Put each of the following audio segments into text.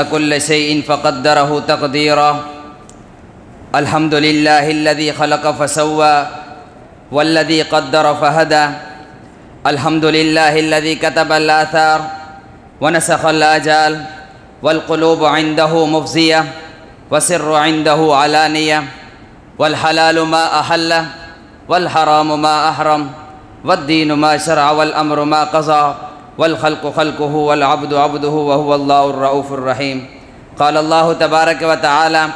كل شيء فقدره تقديرا. الحمد لله الذي خلق فسوى والذي قدر فهدى. الحمد لله الذي كتب الآثار ونسخ الآجال والقلوب عنده مفزية والسر عنده علانية والحلال ما أحل والحرام ما أحرم والدين ما شرع والأمر ما قضى والخلق خلقه والعبد عبده وهو الله الرؤوف الرحيم. قال الله تبارك وتعالى: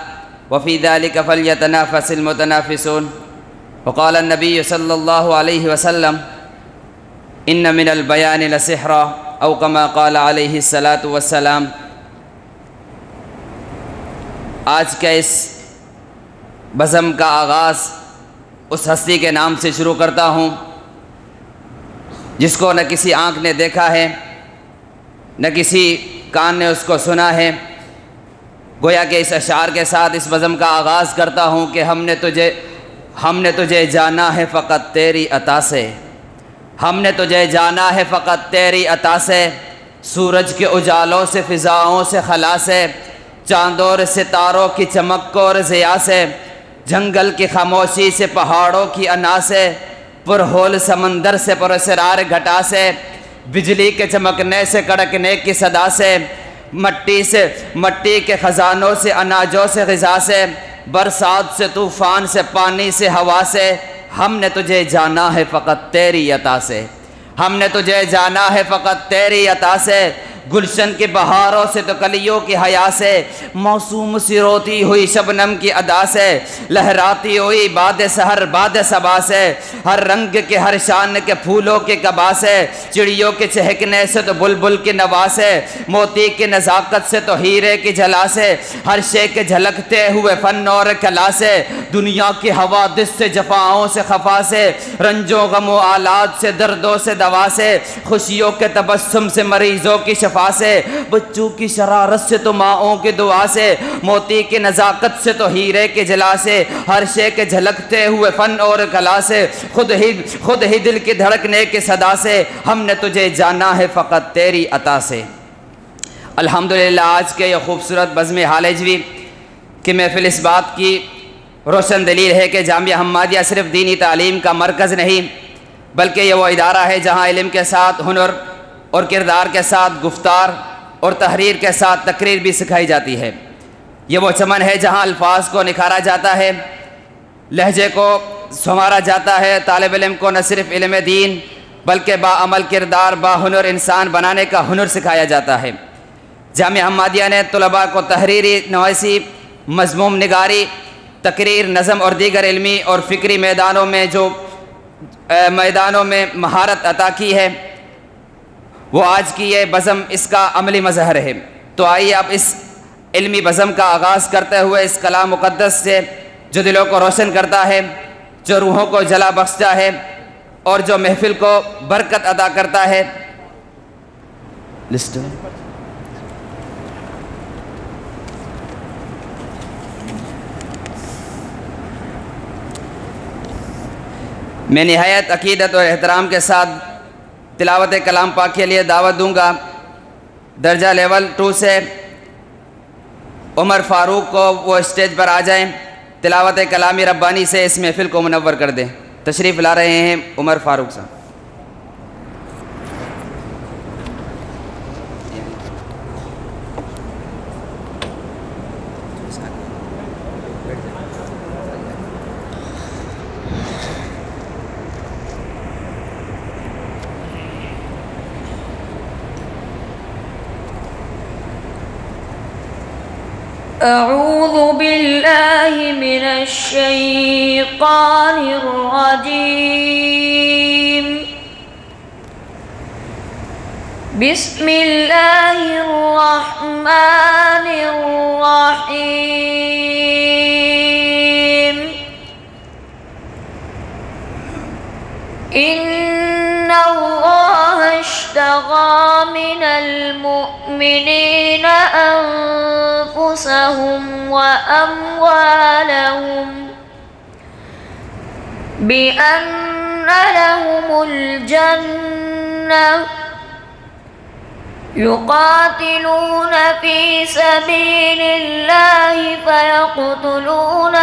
وفي ذلك فليتنافس المتنافسون. وقال النبي صلى الله عليه وسلم: إن من البيان لسحرا، أو كما قال عليه الصلاة والسلام. آج کا اس بزم کا آغاز اس ہستی کے نام سے شروع کرتا ہوں جس کو نہ کسی آنکھ نے دیکھا ہے نہ کسی کان نے اس کو سنا ہے. گویا کہ اس اشعار کے ساتھ اس بزم کا آغاز کرتا ہوں کہ ہم نے تجھے جانا ہے فقط تیری عطا سے. ہم نے تجھے جانا ہے فقط تیری عطا سے. سورج کے اجالوں سے، فضاؤں سے، خلا سے، چاند اور ستاروں کی چمک اور ضیاء سے، جنگل کی خاموشی سے، پہاڑوں کی انا سے، پرہول سمندر سے، پراسرار گھٹا سے، بجلی کے چمکنے سے، کڑکنے کی صدا سے، مٹی کے خزانوں سے، اناجوں سے، غذا سے، برسات سے، طوفان سے، پانی سے، ہوا سے. ہم نے تجھے جانا ہے فقط تیری عطا سے. ہم نے تجھے جانا ہے فقط تیری عطا سے. گلشن کی بہاروں سے تو کلیوں کی حیا سے، موسوم سی روتی ہوئی شبنم کی ادا سے، لہراتی ہوئی باد سحر باد صبا سے، ہر رنگ کے ہر شان کے پھولوں کے قبا سے، چڑیوں کے چہکنے سے تو بلبل کی نوا سے، موتی کی نزاکت سے تو ہیرے کی جلا سے، ہر شے کے جھلکتے ہوئے فن اور کلا سے، دنیا کی حوادث سے، جفاؤں سے، خفا سے، رنجوں غم و آلات سے، دردوں سے دوا سے، خوشیوں کے تبسم سے، مریضوں کی شفا سے، بچوں کی شرارت سے تو ماؤں کی دعا سے، موتی کی نزاکت سے تو ہیرے کے جلا سے، ہر شے کے جھلکتے ہوئے فن اور کلا سے، خود ہی دل کی دھڑکنے کی صدا سے. ہم نے تجھے جانا ہے فقط تیری عطا سے. الحمدللہ آج کے یہ خوبصورت بزم حالجوی کی محفل اس بات کی روشن دلیل ہے کہ جامعہ حمادیہ صرف دینی تعلیم کا مرکز نہیں بلکہ یہ وہ ادارہ ہے جہاں علم کے ساتھ ہنر اور کردار کے ساتھ گفتار اور تحریر کے ساتھ تقریر بھی سکھائی جاتی ہے. یہ وہ چمن ہے جہاں الفاظ کو نکھارا جاتا ہے، لہجے کو سنوارا جاتا ہے، طالب علم کو نہ صرف علم دین بلکہ باعمل کردار، باہنر انسان بنانے کا ہنر سکھایا جاتا ہے. جامعہ حمادیہ نے طلباء کو تحریری نویسی، مضمون نگاری، تقریر، نظم اور دیگر علمی اور فکری میدانوں میں مہارت عطا کی ہے. وہ آج کی یہ بزم اس کا عملی مظہر ہے. تو آئیے اب اس علمی بزم کا آغاز کرتے ہوئے اس کلام مقدس سے جو دلوں کو روشن کرتا ہے، جو روحوں کو جلا بخشتا ہے اور جو محفل کو برکت عطا کرتا ہے. میں نہایت عقیدت اور احترام کے ساتھ تلاوت کلام پاک کے لیے دعوت دوں گا. درجہ لیول 2 سے عمر فاروق کو وہ اسٹیج پر آ جائیں، تلاوت کلامی ربانی سے اس محفل کو منور کر دیں. تشریف لا رہے ہیں عمر فاروق صاحب. اعوذ باللہ من الشیطان الرجیم. بسم اللہ الرحمن الرحیم. ان اللہ اشترى من المؤمنین انفسهم واموالهم بأن لهم الجنة يقاتلون في سبيل الله فيقتلون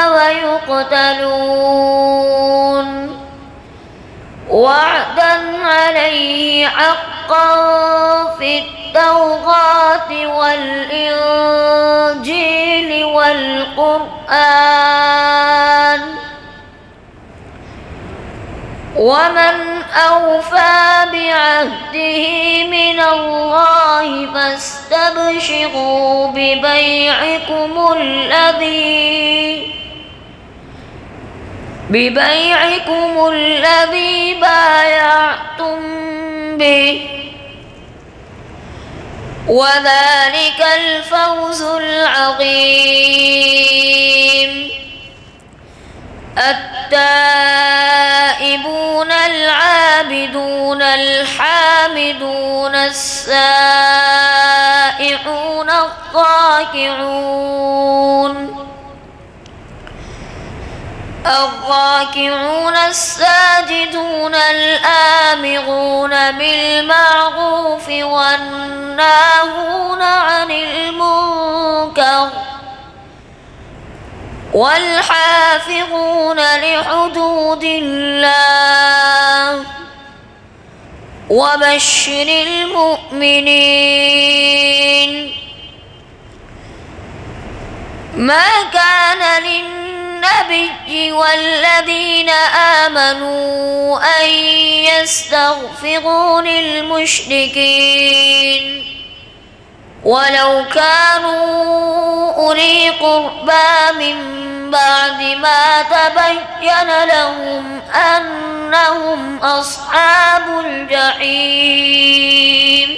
ويقتلون وعدا عليه حقا في التوراة والإنجيل والقرآن ومن أوفى بعهده من الله فاستبشروا ببيعكم الذي بايعتم به وذلك الفوز العظيم. التائبون العابدون الحامدون السائحون الراكعون الساجدون الآمرون بالمعروف والناهون عن المنكر والحافظون لحدود الله وبشر المؤمنين. ما كان للنبي والذين آمنوا أن يستغفروا للمشركين ولو كانوا أولي قربى من بعد ما تبين لهم أنهم أصحاب الجحيم.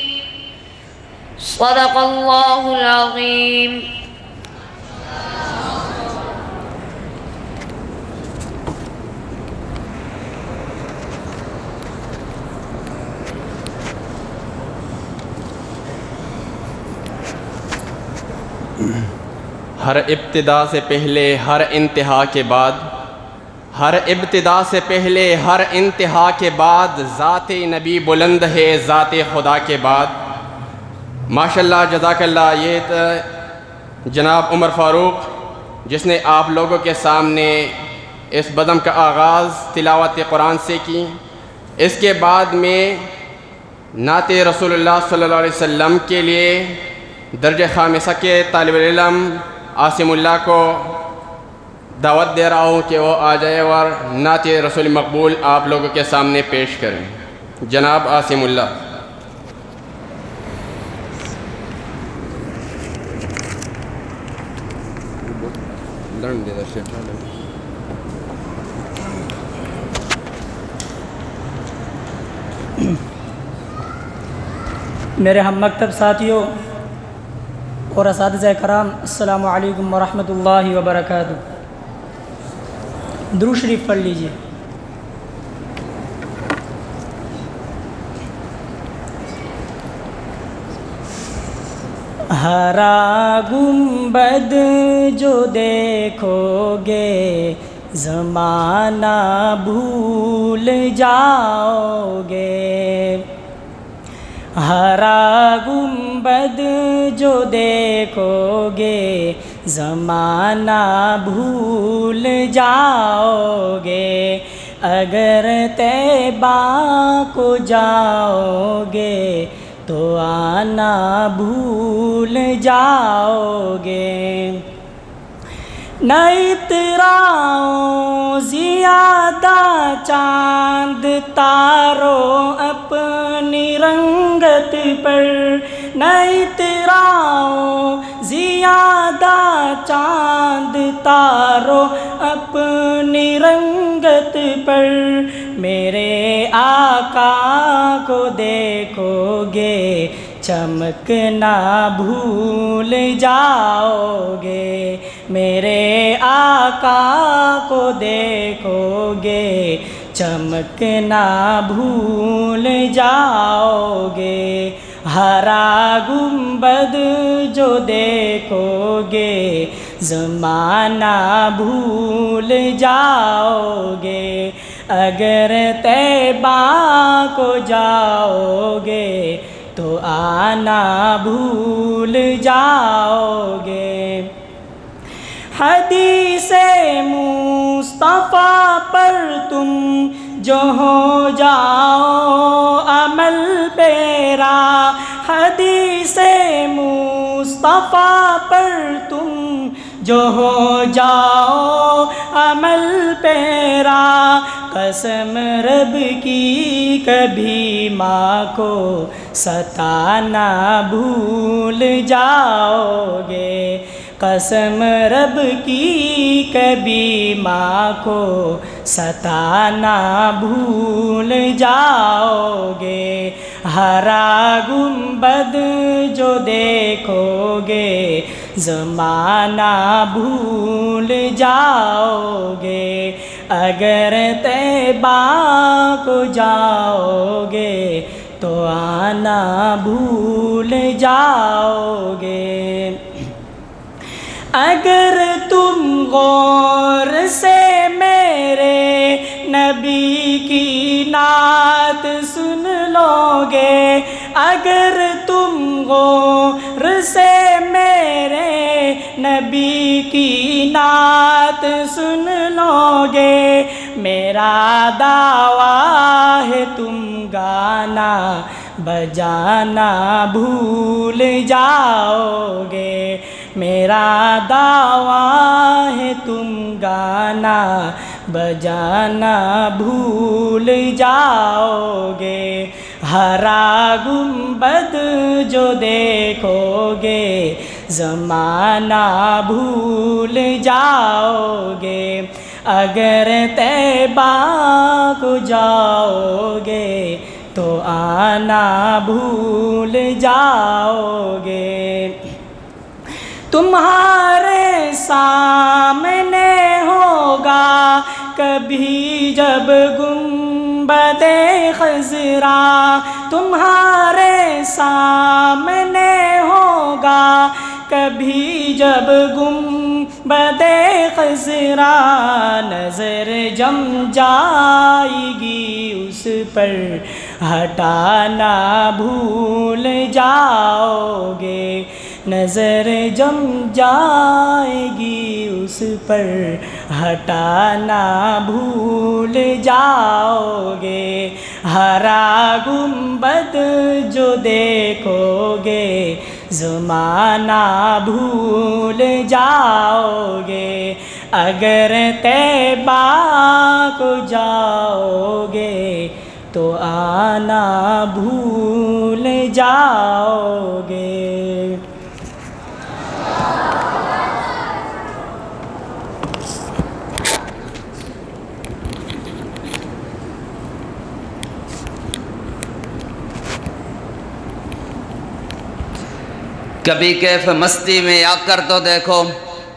صدق الله العظيم. ہر ابتدا سے پہلے ہر انتہا کے بعد، ہر ابتدا سے پہلے ہر انتہا کے بعد ذات نبی بلند ہے ذات خدا کے بعد. ماشاءاللہ جزاک اللہ. یہ جناب عمر فاروق جس نے آپ لوگوں کے سامنے اس بزم کا آغاز تلاوت قرآن سے کی. اس کے بعد میں نعت رسول اللہ صلی اللہ علیہ وسلم کے لیے درجہ خامسہ کے طالب علم عاصم اللہ کو دعوت دے رہا ہوں کہ وہ آ جائے اور نعت رسول مقبول آپ لوگوں کے سامنے پیش کریں. جناب عاصم اللہ. میرے ہم مکتب ساتھیوں اور اساتذہ کرام، السلام علیکم ورحمۃ اللہ وبرکاتہ. درود شریف پڑھ لیجیے. ہرا گنبد جو دیکھو گے زمانہ بھول جاؤ گے. ہرا گنبد جو دیکھو گے زمانہ بھول جاؤ گے. اگر طیبہ کو جاؤ گے تو آنا بھول جاؤ گے. نہ اتراؤ زیادہ چاند تاروں اپنی رنگت پر، نہ اتراؤ زیادہ چاند تاروں اپنی رنگت پر. میرے آقا کو دیکھو گے چمکنا بھول جاؤ گے. میرے آقا کو دیکھو گے چمکنا بھول جاؤ گے. ہرا گنبد جو دیکھو گے زمانہ بھول جاؤ گے. اگر طیبہ کو جاؤ گے تو آنا بھول جاؤ گے۔ حدیث مصطفیٰ پر تم جو ہو جاؤ عمل پیرا، حدیث مصطفیٰ پر تم جو ہو جاؤ عمل پیرا، قسم رب کی کبھی ماں کو ستانا بھول جاؤ گے، قسم رب کی کبھی ماں کو ستانا بھول جاؤ گے۔ ہرا گنبد جو دیکھو گے زمانہ بھول جاؤ گے، اگر طیبہ کو جاؤ گے تو آنا بھول جاؤ گے۔ اگر تم غور سے میرے نبی کی نعت سن لو گے، اگر تم غور سے میرے نبی کی نعت سن لو گے، میرا دعویٰ ہے تم گانا بجانا بھول جاؤ گے، میرا دعویٰ ہے تم گانا بجانا بھول جاؤ گے۔ ہرا گنبد جو دیکھو گے زمانہ بھول جاؤ گے، اگر طیبہ کو جاؤ گے تو آنا بھول جاؤ گے۔ تمہارے سامنے ہوگا کبھی جب گنبد خضرا، تمہارے سامنے ہوگا کبھی جب گنبد خضرا، نظر جم جائے گی اس پر ہٹانا بھول جاؤ گے، نظر جم جائے گی اس پر ہٹانا بھول جاؤ گے۔ ہرا گنبد جو دیکھو گے زمانہ بھول جاؤ گے، اگر طیبہ کو جاؤ گے تو آنا بھول جاؤ گے۔ کبھی کیف مستی میں آ کر تو دیکھو،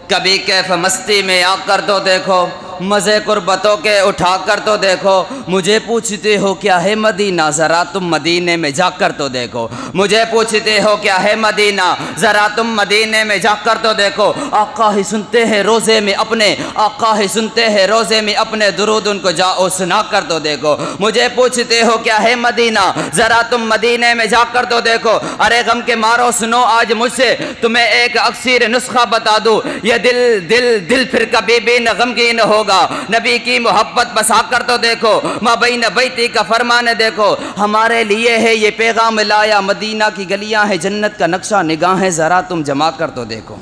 کبھی کیف مستی میں آ کر تو دیکھو، مزے قربتوں کے اٹھا کر تو دیکھو، مجھے پوچھتے ہو کیا ہے مدینہ ذرا تم مدینے میں جا کر تو دیکھو، مجھے پوچھتے ہو کیا ہے مدینہ ذرا تم مدینے میں جا کر تو دیکھو، آقا ہی سنتے ہیں روزے میں اپنے، آقا ہی سنتے ہیں روزے میں اپنے درود ان کو جاؤ سنا کر تو دیکھو، مجھے پوچھتے ہو کیا ہے مدینہ ذرا تم مدینے میں جا کر تو دیکھو، ارے غم کے مارو سنو آج مجھ سے تمہیں ایک اکسیر نسخہ بتا دوں، یہ دل دل دل پھر کبھی بھی نہ غمگین ہوگا، نبی کی محبت بسا کر تو دیکھو، ماں بین بیتی کا فرمان دیکھو، ہمارے لیے ہے یہ پیغام لایا، مدینہ کی گلیاں ہیں جنت کا نقشہ نگاہیں ذرا تم جما کر تو دیکھو۔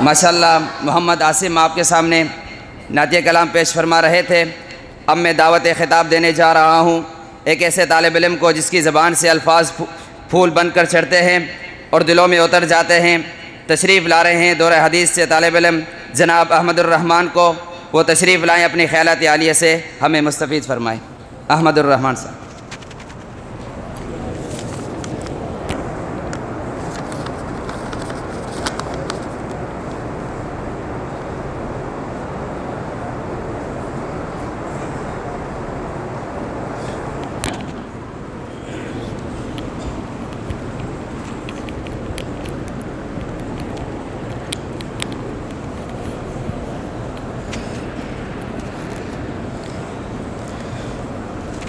ماشاءاللہ محمد عاصم آپ کے سامنے نعتیہ کلام پیش فرما رہے تھے، اب میں دعوت خطاب دینے جا رہا ہوں ایک ایسے طالب علم کو جس کی زبان سے الفاظ پھول بن کر چڑھتے ہیں اور دلوں میں اتر جاتے ہیں۔ تشریف لا رہے ہیں دور حدیث سے طالب علم جناب احمد الرحمن کو، وہ تشریف لائیں اپنی خیالات عالیہ سے ہمیں مستفید فرمائیں۔ احمد الرحمن صاحب۔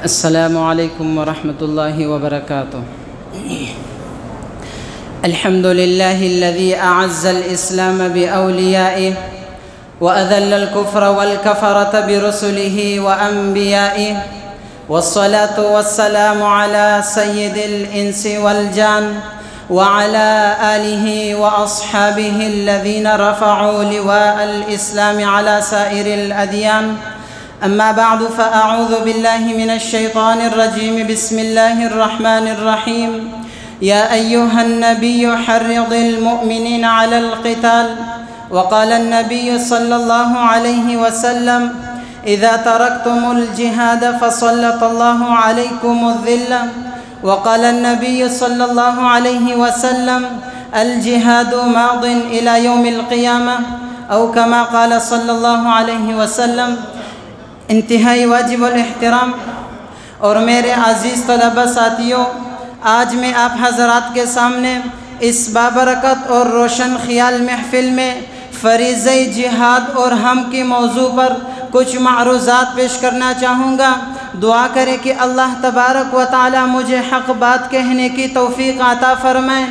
السلام علیکم ورحمۃ اللہ وبرکاتہ۔ الحمد لله الذي أعز الإسلام بأوليائه وأذل الكفر والكفرة برسله وأنبيائه، والصلاة والسلام على سيد الإنس والجان وعلى آله وأصحابه الذين رفعوا لواء الإسلام على سائر الأديان. أما بعد، فأعوذ بالله من الشيطان الرجيم. بسم الله الرحمن الرحيم. يا أيها النبي حرض المؤمنين على القتال. وقال النبي صلى الله عليه وسلم: إذا تركتم الجهاد فسلط الله عليكم الذلة. وقال النبي صلى الله عليه وسلم: الجهاد ماض إلى يوم القيامة، أو كما قال صلی اللہ علیہ وسلم. انتہائی واجب الاحترام اور میرے عزیز طلبہ ساتھیوں، آج میں آپ حضرات کے سامنے اس بابرکت اور روشن خیال محفل میں فریضہ جہاد اور ہم کی موضوع پر کچھ معروضات پیش کرنا چاہوں گا. دعا کریں کہ اللہ تبارک و تعالی مجھے حق بات کہنے کی توفیق عطا فرمائے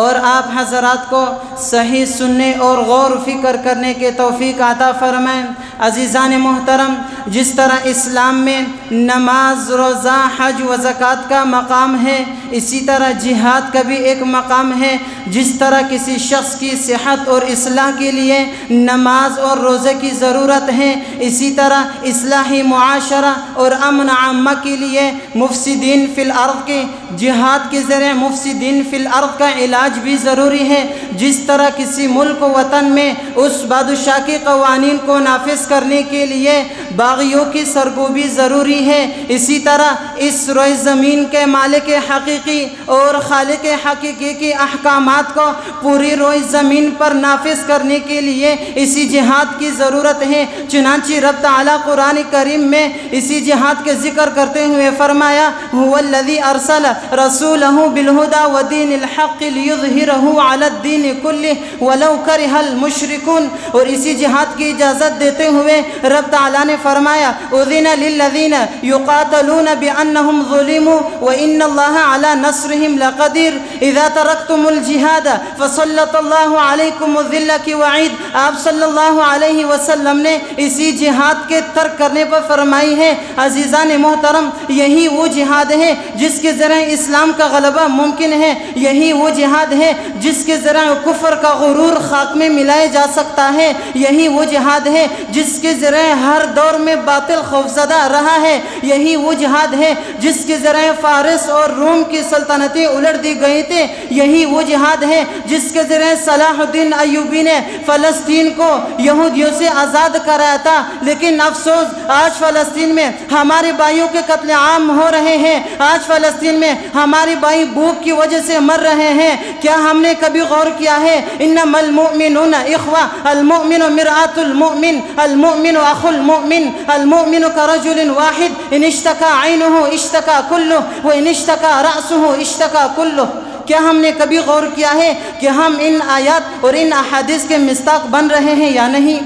اور آپ حضرات کو صحیح سننے اور غور و فکر کرنے کے توفیق عطا فرمائیں. عزیزان محترم، جس طرح اسلام میں نماز، روزہ، حج و زکوٰۃ کا مقام ہے، اسی طرح جہاد کا بھی ایک مقام ہے. جس طرح کسی شخص کی صحت اور اصلاح کے لیے نماز اور روزے کی ضرورت ہے، اسی طرح اصلاحی معاشرہ اور امن عامہ کے لیے مفسدین فی الارض کے جہاد کے ذریعے مفسدین فی الارض کا علاج بھی ضروری ہے. جس طرح کسی ملک و وطن میں اس بادشاہ کے قوانین کو نافذ کرنے کے لیے باغیوں کی سرکوبی ضروری ہے، اسی طرح اس روئے زمین کے مالک حقیقی اور خالق حقیقی کے احکامات کو پوری روئے زمین پر نافذ کرنے کے لیے اسی جہاد کی ضرورت ہے. چنانچہ رب تعالیٰ قرآن کریم میں اسی جہاد کے ذکر کرتے ہوئے فرمایا: هو الذی ارسل رسولہ بالہدی ودین الحق لیظہرہ علی الدین کلہ ولو کرہ المشرکون. اور اسی جہاد کی اجازت دیتے ہوئے رب تعالیٰ نے فرمایا: اذن للذین یقاتلون بانہم ظلموا وان اللہ علی نصرہم لقدیر. اذا ترکتم الجہاد فسلط اللہ علیکم الذلہ کی وعید آپ صلی اللہ علیہ وسلم نے اسی جہاد کے ترک کرنے پر فرمائی ہے. عزیزان محترم، یہی وہ جہاد ہے جس کے ذریعے اسلام کا غلبہ ممکن ہے. یہی وہ جہاد ہے جس کے ذریعے کفر کا غرور خاک میں ملایا جا سکتا ہے. یہی وہ جہاد ہے جس کے ذریعے ہر دور میں باطل خوفزدہ رہا ہے. یہی وہ جہاد ہے جس کے ذریعے فارس اور روم کی سلطنتیں الٹ دی گئی تھیں. یہی وہ جہاد ہے جس کے ذریعے صلاح الدین ایوبی نے فلسطین کو یہودیوں سے آزاد کرایا تھا. لیکن افسوس، آج فلسطین میں ہمارے بھائیوں کے قتل عام ہو رہے ہیں. آج فلسطین میں ہمارے بھائی بھوک کی وجہ سے مر رہے ہیں. کیا ہم نے کبھی غور کیا ہے؟ انما المؤمنون اخوہ، المؤمن مرآۃ المؤمن، المؤمن اخو المؤمن، المؤمن کرجل واحد ان اشتکا عینہ اشتکا کلہ وان اشتکا رأسہ اشتکا کلہ. کیا ہم نے کبھی غور کیا ہے کہ ہم ان آیات اور ان احادیث کے مصداق بن رہے ہیں یا نہیں؟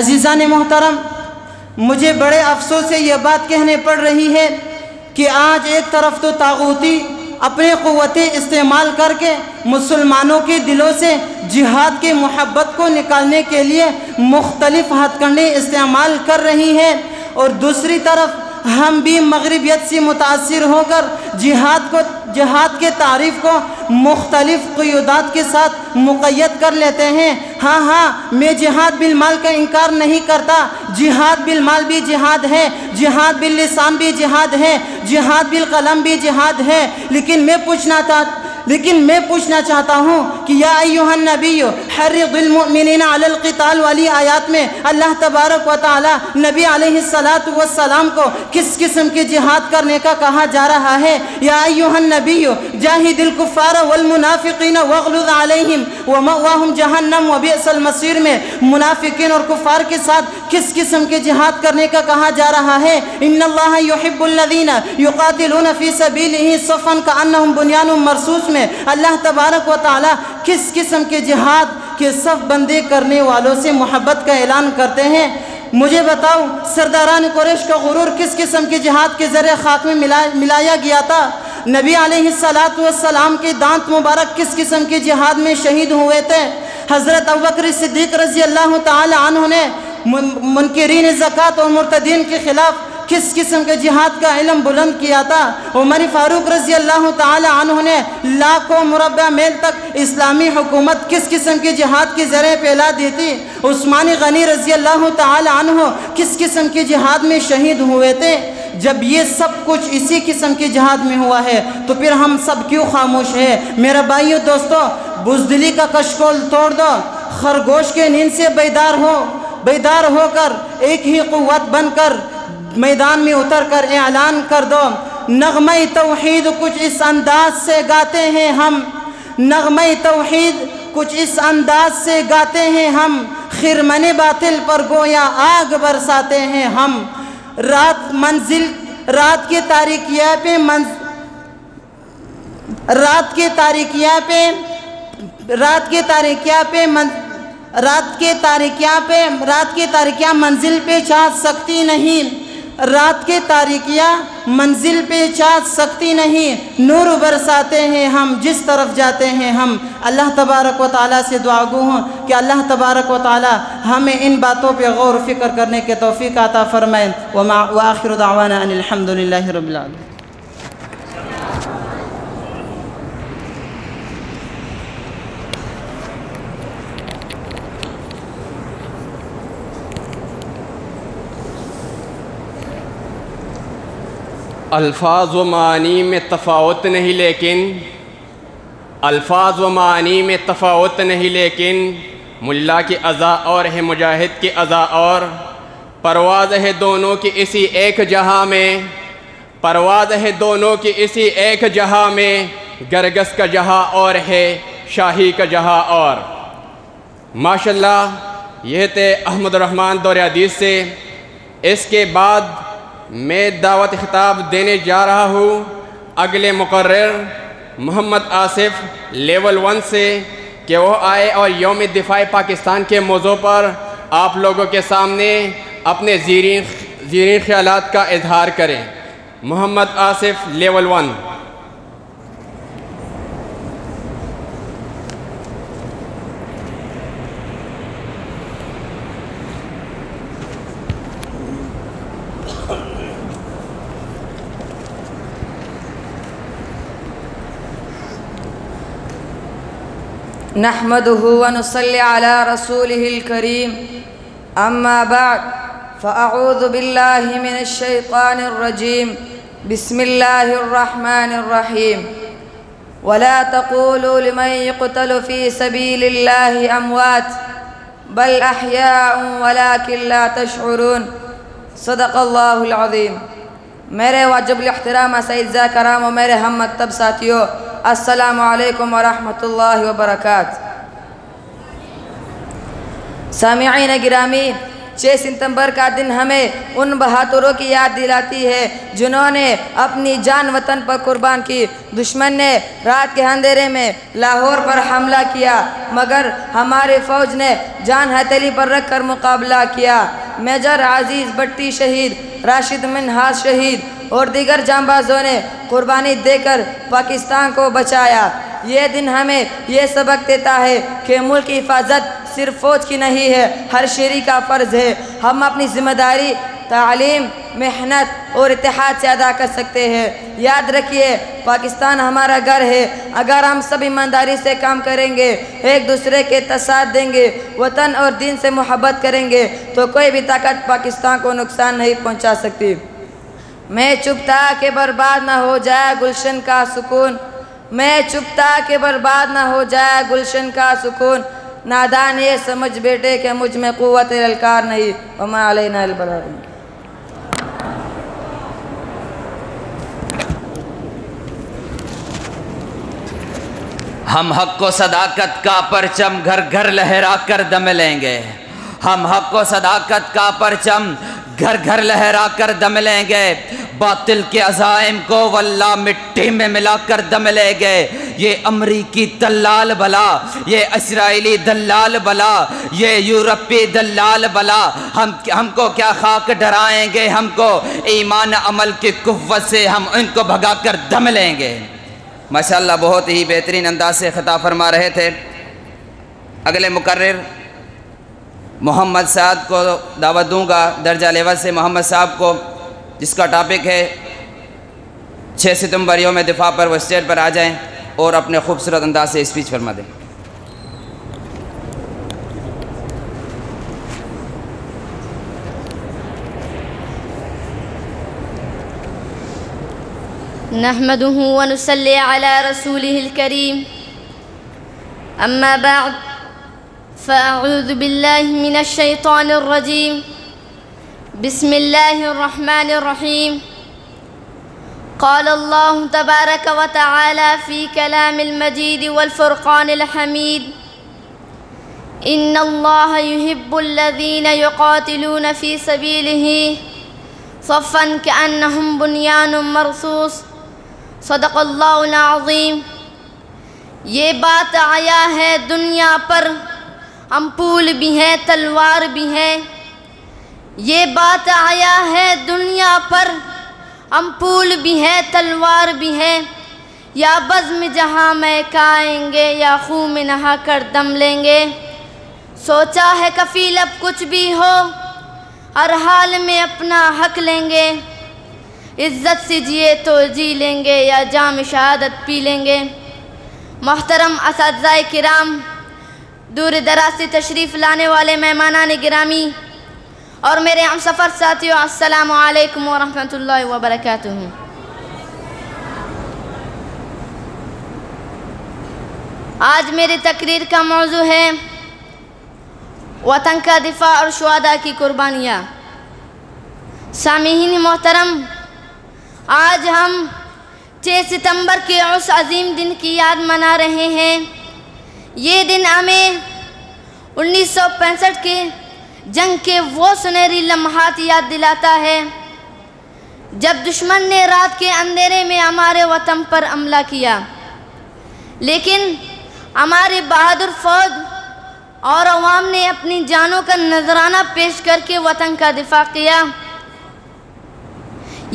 عزیزان محترم، مجھے بڑے افسوس سے یہ بات کہنے پڑ رہی ہے کہ آج ایک طرف تو طاغوتی اپنے قوتیں استعمال کر کے مسلمانوں کے دلوں سے جہاد کی محبت کو نکالنے کے لیے مختلف ہتھ کنڈے استعمال کر رہی ہے، اور دوسری طرف ہم بھی مغربیت سے متاثر ہو کر جہاد کے تعریف کو مختلف قیودات کے ساتھ مقید کر لیتے ہیں. ہاں میں جہاد بالمال کا انکار نہیں کرتا. جہاد بالمال بھی جہاد ہے، جہاد باللسان بھی جہاد ہے، جہاد بالقلم بھی جہاد ہے. لیکن میں پوچھنا چاہتا ہوں کہ یا ایہا النبی حرض المؤمنین علی القتال والی آیات میں اللہ تبارک و تعالی نبی علیہ السلام کو کس قسم کے جہاد کرنے کا کہا جا رہا ہے؟ یا ایہا النبی جاہد الکفار والمنافقین واغلظ علیہم ومأواہم جہنم وبئس المصیر میں منافقین اور کفار کے ساتھ کس قسم کے جہاد کرنے کا کہا جا رہا ہے؟ ان اللہ یحب الذین یقاتلون فی سبیلہ صفا کأنہم بنیان مرصوص میں اللہ تبارک و تعالی کس قسم کے جہاد کے صف بندی کرنے والوں سے محبت کا اعلان کرتے ہیں؟ مجھے بتاؤ، سرداران قریش کا غرور کس قسم کے جہاد کے ذریعے خاک میں ملایا گیا تھا؟ نبی علیہ السلام کے دانت مبارک کس قسم کے جہاد میں شہید ہوئے تھے؟ حضرت ابوبکر صدیق رضی اللہ تعالی عنہ نے منکرین زکوٰۃ اور مرتدین کے خلاف کس قسم کے جہاد کا علم بلند کیا تھا؟ عمر فاروق رضی اللہ تعالی عنہ نے لاکھوں مربع میل تک اسلامی حکومت کس قسم کے جہاد کے ذریعے پھیلا دی تھی؟ عثمان غنی رضی اللہ تعالی عنہ کس قسم کے جہاد میں شہید ہوئے تھے؟ جب یہ سب کچھ اسی قسم کے جہاد میں ہوا ہے تو پھر ہم سب کیوں خاموش ہیں؟ میرے بھائیو دوستو، بزدلی کا کشکول توڑ دو، خرگوش کے نیند سے بیدار ہو کر ایک ہی قوت بن کر میدان میں اتر کر اعلان کر دو، نغمہ توحید کچھ اس انداز سے گاتے ہیں ہم، نغمہ توحید کچھ اس انداز سے گاتے ہیں ہم، خرمن باطل پر گویا آگ برساتے ہیں ہم، رات کے تاریکیاں منزل پہ چاہت سکتی نہیں، رات کے تاریکیاں منزل پہ چاہت سکتی نہیں، نور برساتے ہیں ہم جس طرف جاتے ہیں ہم۔ اللہ تبارک و تعالیٰ سے دعا گو ہوں کہ اللہ تبارک و تعالیٰ ہمیں ان باتوں پہ غور و فکر کرنے کے توفیق عطا فرمائے۔ وآخر دعوانا ان الحمدللہ رب العالمین۔ الفاظ و معانی میں تفاوت نہیں لیکن ملا کی اذا اور ہے مجاہد کی اذا اور، پرواز ہے دونوں کی اسی ایک جہاں میں، گرگس کا جہاں اور ہے شاہی کا جہاں اور۔ ماشاءاللہ یہ تھے احمد الرحمن دور حدیث سے۔ اس کے بعد میں دعوت خطاب دینے جا رہا ہوں اگلے مقرر محمد آصف لیول 1 سے کہ وہ آئے اور یوم دفاع پاکستان کے موضوع پر آپ لوگوں کے سامنے اپنے زیرین خیالات کا اظہار کریں۔ محمد آصف لیول 1۔ نحمده ونصلي على رسوله الكريم أما بعد فأعوذ بالله من الشيطان الرجيم بسم الله الرحمن الرحيم ولا تقولوا لمن يقتل في سبيل الله أموات بل أحياء ولكن لا تشعرون صدق الله العظيم۔ میرے واجب الاحترام اساتذہ کرام و میرے ہم مکتب ساتھیوں، السلام علیکم ورحمۃ اللہ وبرکاتہ۔ سامعین گرامی، 6 ستمبر کا دن ہمیں ان بہادروں کی یاد دلاتی ہے جنہوں نے اپنی جان وطن پر قربان کی۔ دشمن نے رات کے اندھیرے میں لاہور پر حملہ کیا مگر ہماری فوج نے جان ہتھیلی پر رکھ کر مقابلہ کیا۔ میجر عزیز بٹی شہید، راشد منہاس شہید اور دیگر جانبازوں نے قربانی دے کر پاکستان کو بچایا۔ یہ دن ہمیں یہ سبق دیتا ہے کہ ملک کی حفاظت صرف فوج کی نہیں ہے، ہر شہری کا فرض ہے۔ ہم اپنی ذمہ داری تعلیم، محنت اور اتحاد سے ادا کر سکتے ہیں۔ یاد رکھیے پاکستان ہمارا گھر ہے، اگر ہم سب ایمانداری سے کام کریں گے، ایک دوسرے کے ساتھ دیں گے، وطن اور دین سے محبت کریں گے تو کوئی بھی طاقت پاکستان کو نقصان نہیں پہنچا سکتی۔ میں چپ تھا کہ برباد نہ ہو جائے گلشن کا سکون، میں چپ تھا کہ برباد نہ ہو جائے گلشن کا سکون، نادان یہ سمجھ بیٹے کہ مجھ میں قوت الکار نہیں، وما علینا البلاغ۔ ہم حق و صداقت کا پرچم گھر گھر لہرا کر دم لیں گے، ہم حق و صداقت کا پرچم گھر گھر لہرا کر دم لیں گے، باطل کے عزائم کو واللہ مٹی میں ملا کر دم لیں گے۔ یہ امریکی دلال بلا، یہ اسرائیلی دلال بلا، یہ یورپی دلال بلا ہم کو کیا خاک ڈرائیں گے، ہم کو ایمان عمل کی قوت سے ہم ان کو بھگا کر دم لیں گے۔ ماشاءاللہ بہت ہی بہترین انداز سے خطاب فرما رہے تھے۔ اگلے مقرر محمد سعد کو دعوت دوں گا، درجہ لیول سے محمد صاحب کو، جس کا ٹاپک ہے 6 ستمبر یوم دفاع پر، وہ اسٹیج پر آ جائیں اور اپنے خوبصورت انداز سے اسپیچ فرما دیں۔ نحمده ونصلي على رسوله الكريم، أما بعد، فأعوذ بالله من الشيطان الرجيم، بسم الله الرحمن الرحيم۔ قال الله تبارك وتعالى في كلام المجيد والفرقان الحميد: إن الله يحب الذين يقاتلون في سبيله صفا كأنهم بنيان مرصوص، صدق اللہ العظیم۔ یہ بات آیا ہے دنیا پر، ہم پھول بھی ہیں تلوار بھی ہیں۔ یہ بات آیا ہے دنیا پر، ہم پھول بھی ہیں تلوار بھی ہیں۔ یا بزم جہاں میں کھائیں گے، یا خون میں نہا کر دم لیں گے۔ سوچا ہے کفیل اب کچھ بھی ہو، ہر حال میں اپنا حق لیں گے۔ عزت سے جیے تو جی لیں گے، یا جام شہادت پی لیں گے۔ محترم اساتذہ کرام، دور دراز سے تشریف لانے والے مہمانان گرامی اور میرے ہم سفر ساتھیوں، السلام علیکم ورحمۃ اللہ وبرکاتہ۔ آج میری تقریر کا موضوع ہے وطن کا دفاع اور شہداء کی قربانیاں۔ سامعین محترم، آج ہم 6 ستمبر کے اس عظیم دن کی یاد منا رہے ہیں۔ یہ دن ہمیں 1965 کے جنگ کے وہ سنہری لمحات یاد دلاتا ہے جب دشمن نے رات کے اندھیرے میں ہمارے وطن پر حملہ کیا، لیکن ہماری بہادر فوج اور عوام نے اپنی جانوں کا نذرانہ پیش کر کے وطن کا دفاع کیا۔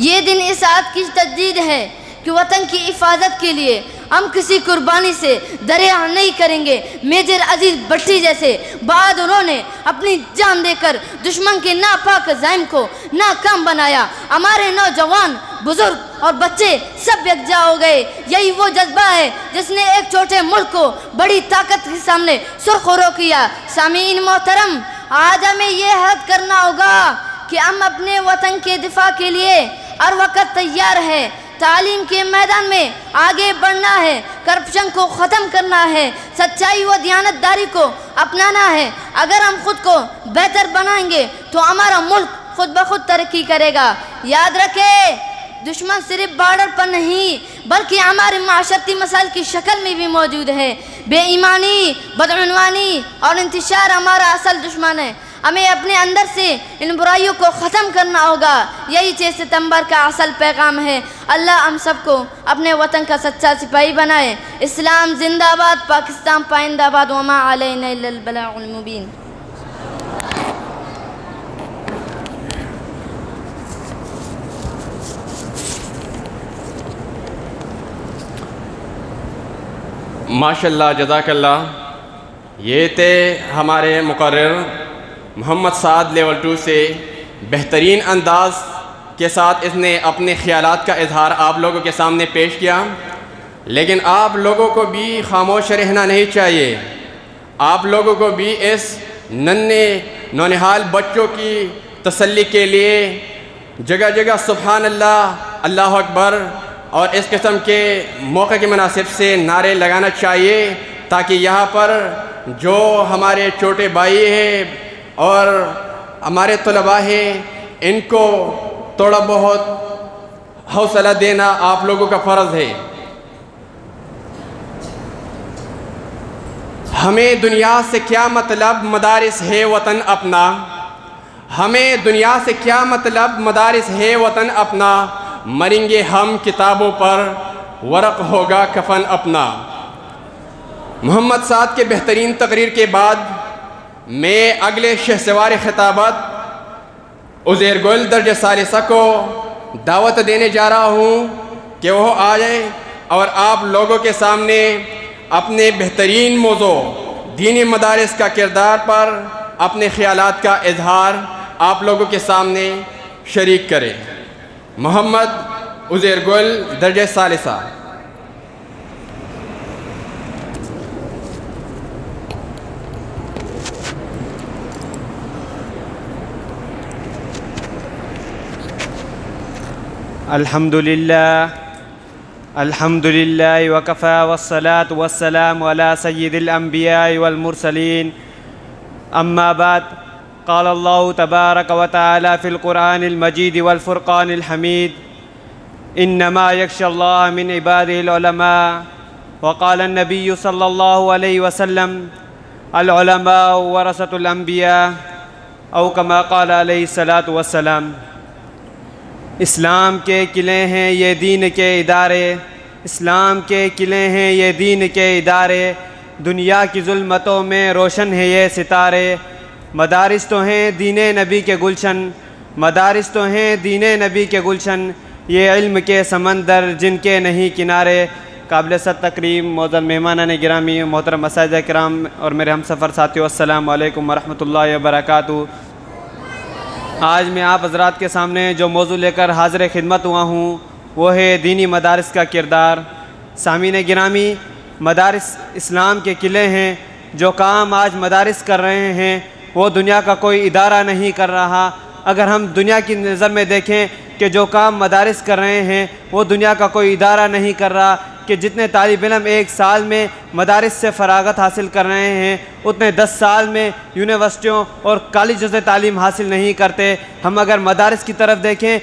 یہ دن اس بات کی تجدید ہے کہ وطن کی حفاظت کے لیے ہم کسی قربانی سے دریا نہیں کریں گے۔ میجر عزیز بھٹی جیسے بہادروں نے اپنی جان دے کر دشمن کے ناپاک عزائم کو ناکام بنایا۔ ہمارے نوجوان، بزرگ اور بچے سب یکجا ہو گئے۔ یہی وہ جذبہ ہے جس نے ایک چھوٹے ملک کو بڑی طاقت کے سامنے سرخرو کیا۔ سامعین محترم، آج ہمیں یہ عہد کرنا ہوگا کہ ہم اپنے وطن کے دفاع کے لیے ہر وقت تیار ہیں۔ تعلیم کے میدان میں آگے بڑھنا ہے، کرپشن کو ختم کرنا ہے، سچائی و دیانتداری کو اپنانا ہے۔ اگر ہم خود کو بہتر بنائیں گے تو ہمارا ملک خود بخود ترقی کرے گا۔ یاد رکھیں، دشمن صرف بارڈر پر نہیں بلکہ ہمارے معاشرتی مسائل کی شکل میں بھی موجود ہے۔ بے ایمانی، بدعنوانی اور انتشار ہمارا اصل دشمن ہے۔ ہمیں اپنے اندر سے ان برائیوں کو ختم کرنا ہوگا۔ یہی 6 ستمبر کا اصل پیغام ہے۔ اللہ ہم سب کو اپنے وطن کا سچا سپاہی بنائے۔ اسلام زندہ باد، پاکستان پائندہ باد، وما علینا الا البلاغ المبین۔ ماشاءاللہ، جزاک اللہ۔ یہ تھے ہمارے مقرر محمد سعد لیول 2 سے بہترین انداز کے ساتھ اس نے اپنے خیالات کا اظہار آپ لوگوں کے سامنے پیش کیا، لیکن آپ لوگوں کو بھی خاموش رہنا نہیں چاہیے۔ آپ لوگوں کو بھی اس ننھے نونہال بچوں کی تسلی کے لیے جگہ جگہ سبحان اللہ، اللہ اکبر اور اس قسم کے موقع کے مناسب سے نعرے لگانا چاہیے، تاکہ یہاں پر جو ہمارے چھوٹے بھائی ہیں اور ہمارے طلباء ہیں، ان کو تھوڑا بہت حوصلہ دینا آپ لوگوں کا فرض ہے۔ ہمیں دنیا سے کیا مطلب، مدارس ہے وطن اپنا۔ ہمیں دنیا سے کیا مطلب، مدارس ہے وطن اپنا۔ مریں گے ہم کتابوں پر، ورق ہوگا کفن اپنا۔ محمد سعد کے بہترین تقریر کے بعد میں اگلے شہسوار خطابت عزیر گل درجہ ثالثہ کو دعوت دینے جا رہا ہوں کہ وہ آئے اور آپ لوگوں کے سامنے اپنے بہترین موضوع دینی مدارس کا کردار پر اپنے خیالات کا اظہار آپ لوگوں کے سامنے شریک کریں۔ محمد عزیر گل درجہ ثالثہ۔ الحمد لله وكفى والصلاة والسلام على سيد الأنبياء والمرسلين أما بعد قال الله تبارك وتعالى في القرآن المجيد والفرقان الحميد إنما يخشى الله من عباده العلماء وقال النبي صلى الله عليه وسلم العلماء ورثة الأنبياء أو كما قال عليه الصلاة والسلام۔ اسلام کے قلعے ہیں یہ دین کے ادارے، اسلام کے قلعے ہیں یہ دین کے ادارے، دنیا کی ظلمتوں میں روشن ہے یہ ستارے۔ مدارس تو ہیں دین نبی کے گلشن، مدارس تو ہیں دین نبی کے گلشن، یہ علم کے سمندر جن کے نہیں کنارے۔ قابل صد تکریم معزز مہمانان گرامی، محترم اساتذہ کرام اور میرے ہم سفر ساتھیو، السلام علیکم ورحمۃ اللہ وبرکاتہ۔ آج میں آپ حضرات کے سامنے جو موضوع لے کر حاضر خدمت ہوا ہوں وہ ہے دینی مدارس کا کردار۔ سامعین گرامی، مدارس اسلام کے قلعے ہیں۔ جو کام آج مدارس کر رہے ہیں وہ دنیا کا کوئی ادارہ نہیں کر رہا۔ اگر ہم دنیا کی نظر میں دیکھیں کہ جو کام مدارس کر رہے ہیں وہ دنیا کا کوئی ادارہ نہیں کر رہا، کہ جتنے طالب علم ایک سال میں مدارس سے فراغت حاصل کر رہے ہیں اتنے 10 سال میں یونیورسٹیوں اور کالجوں سے تعلیم حاصل نہیں کرتے۔ ہم اگر مدارس کی طرف دیکھیں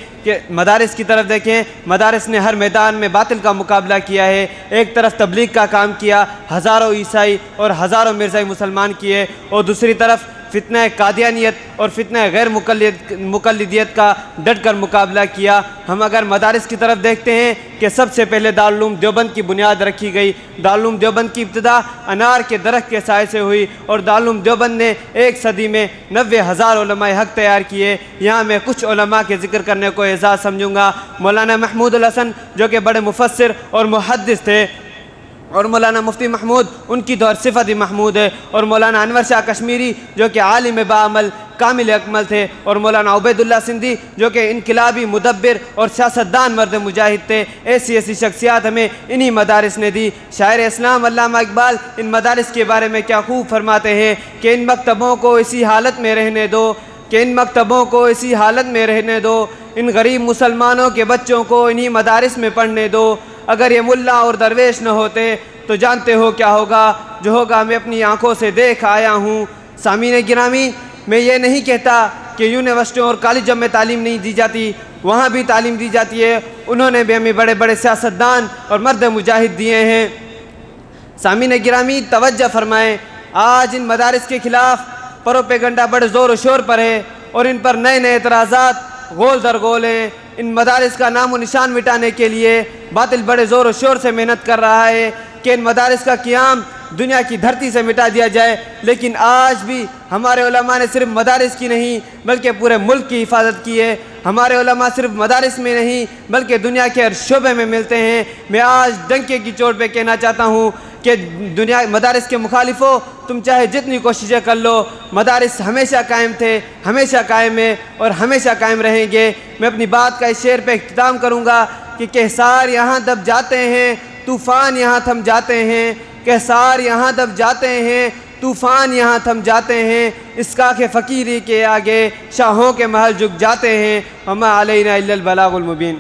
مدارس نے ہر میدان میں باطل کا مقابلہ کیا ہے۔ ایک طرف تبلیغ کا کام کیا، ہزاروں عیسائی اور ہزاروں مرزائی مسلمان کیے، اور دوسری طرف فتنہ قادیانیت اور فتنہ غیر مقلدیت کا ڈٹ کر مقابلہ کیا۔ ہم اگر مدارس کی طرف دیکھتے ہیں کہ سب سے پہلے دارالعلوم دیوبند کی بنیاد رکھی گئی۔ دارالعلوم دیوبند کی ابتدا انار کے درخت کے سائے سے ہوئی، اور دارالعلوم دیوبند نے 1 صدی میں 90,000 علماء حق تیار کیے۔ یہاں میں کچھ علماء کے ذکر کرنے کو اعزاز سمجھوں گا۔ مولانا محمود الحسن جو کہ بڑے مفسر اور محدث تھے، اور مولانا مفتی محمود ان کی دور صفت محمود ہے، اور مولانا انور شاہ کشمیری جو کہ عالم باعمل کامل اکمل تھے، اور مولانا عبید اللہ سندھی جو کہ انقلابی مدبر اور سیاستدان مرد مجاہد تھے۔ ایسی شخصیات ہمیں انہی مدارس نے دی۔ شاعر اسلام علامہ اقبال ان مدارس کے بارے میں کیا خوب فرماتے ہیں کہ ان مکتبوں کو اسی حالت میں رہنے دو، ان غریب مسلمانوں کے بچوں کو انہی مدارس میں پڑھنے دو۔ اگر یہ ملا اور درویش نہ ہوتے تو جانتے ہو کیا ہوگا، جو ہوگا میں اپنی آنکھوں سے دیکھ آیا ہوں۔ سامعین گرامی، میں یہ نہیں کہتا کہ یونیورسٹیوں اور کالجوں میں تعلیم نہیں دی جاتی، وہاں بھی تعلیم دی جاتی ہے۔ انہوں نے بھی ہمیں بڑے بڑے سیاستدان اور مرد مجاہد دیے ہیں۔ سامعین گرامی توجہ فرمائیں، آج ان مدارس کے خلاف پروپیگنڈا بڑے زور و شور پر ہے، اور ان پر نئے نئے اعتراضات گول در گول ہیں۔ ان مدارس کا نام و نشان مٹانے کے لیے باطل بڑے زور و شور سے محنت کر رہا ہے کہ ان مدارس کا قیام دنیا کی دھرتی سے مٹا دیا جائے، لیکن آج بھی ہمارے علماء نے صرف مدارس کی نہیں بلکہ پورے ملک کی حفاظت کی ہے۔ ہمارے علماء صرف مدارس میں نہیں بلکہ دنیا کے ہر شعبے میں ملتے ہیں۔ میں آج ڈنکے کی چوٹ پہ کہنا چاہتا ہوں کہ مدارس کے مخالفوں، تم چاہے جتنی کوششیں کر لو، مدارس ہمیشہ قائم تھے، ہمیشہ قائم ہیں اور ہمیشہ قائم رہیں گے۔ میں اپنی بات کا اس شعر پہ اختتام کروں گا کہ کہسار یہاں دب جاتے ہیں، طوفان یہاں تھم جاتے ہیں، کہسار یہاں دب جاتے ہیں، طوفان یہاں تھم جاتے ہیں، اس کاخ فقیری کے آگے شاہوں کے محل جھک جاتے ہیں، وما علینا الا البلاغ المبین۔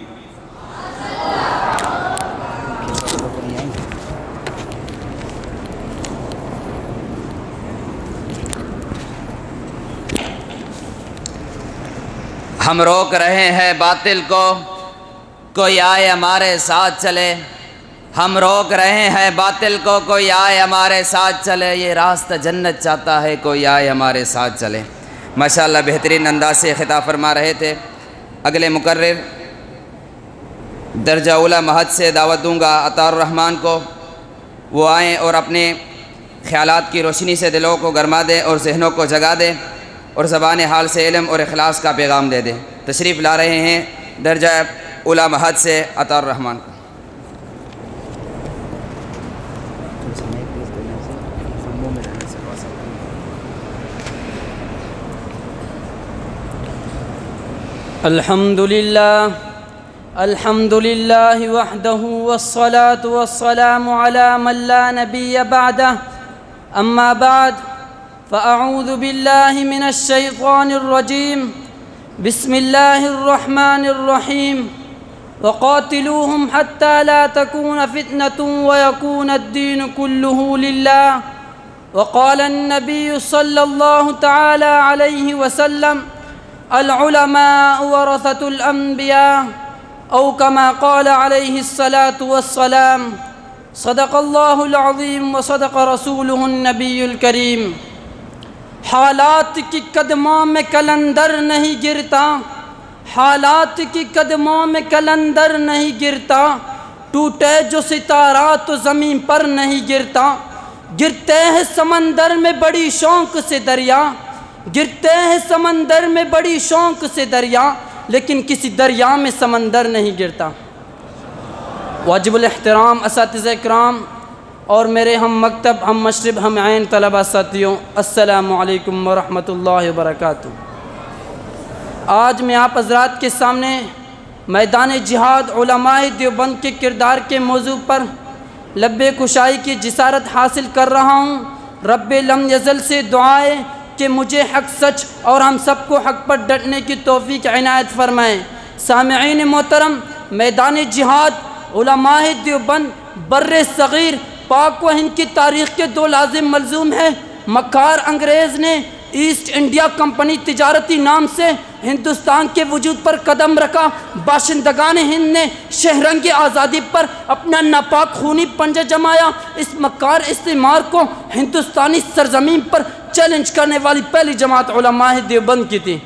ہم روک رہے ہیں باطل کو، کوئی آئے ہمارے ساتھ چلے۔ ہم روک رہے ہیں باطل کو، کوئی آئے ہمارے ساتھ چلے۔ یہ راستہ جنت چاہتا ہے، کوئی آئے ہمارے ساتھ چلے۔ ماشاءاللہ بہترین انداز سے خطاب فرما رہے تھے۔ اگلے مقرر درجہ اولیٰ مہد سے دعوت دوں گا عطار الرحمن کو، وہ آئیں اور اپنے خیالات کی روشنی سے دلوں کو گرما دے اور ذہنوں کو جگا دے اور زبان حال سے علم اور اخلاص کا پیغام دے دے۔ تشریف لا رہے ہیں درجہ اولی مہد سے عطا الرحمن کو۔ الحمد لله وحده والصلاة والسلام على من لا نبي بعده أما بعد فأعوذ بالله من الشيطان الرجيم بسم الله الرحمن الرحيم وقاتلوهم حتى لا تكون فتنة ويكون الدين كله لله وقال النبي صلى الله تعالى عليه وسلم العلماء ورثة الأنبياء أو كما قال عليه الصلاة والسلام صدق الله العظيم وصدق رسوله النبي الكريم۔ حالات کی قدموں میں کلندر نہیں گرتا، حالات کی قدموں میں کلندر نہیں گرتا، ٹوٹے جو ستارہ تو زمین پر نہیں گرتا، گرتے ہیں سمندر میں بڑی شوق سے دریا، گرتے ہیں سمندر میں بڑی شوق سے دریا، لیکن کسی دریا میں سمندر نہیں گرتا۔ واجب الاحترام اساتذہ کرام اور میرے ہم مکتب، ہم مشرب، ہم عین طلبہ ساتھیوں، السلام علیکم ورحمۃ اللہ وبرکاتہ۔ آج میں آپ حضرات کے سامنے میدان جہاد علماء دیوبند کے کردار کے موضوع پر لب کشائی کی جسارت حاصل کر رہا ہوں۔ رب لم یزل سے دعائے کہ مجھے حق سچ اور ہم سب کو حق پر ڈٹنے کی توفیق عنایت فرمائیں۔ سامعین محترم، میدان جہاد علماء دیوبند بر صغیر پاک و ہند کی تاریخ کے دو لازم ملزوم ہیں۔ مکار انگریز نے ایسٹ انڈیا کمپنی تجارتی نام سے ہندوستان کے وجود پر قدم رکھا، باشندگان ہند نے شہرنگ آزادی پر اپنا ناپاک خونی پنجہ جمایا۔ اس مکار استعمار کو ہندوستانی سرزمین پر چیلنج کرنے والی پہلی جماعت علماء دیوبند کی تھی۔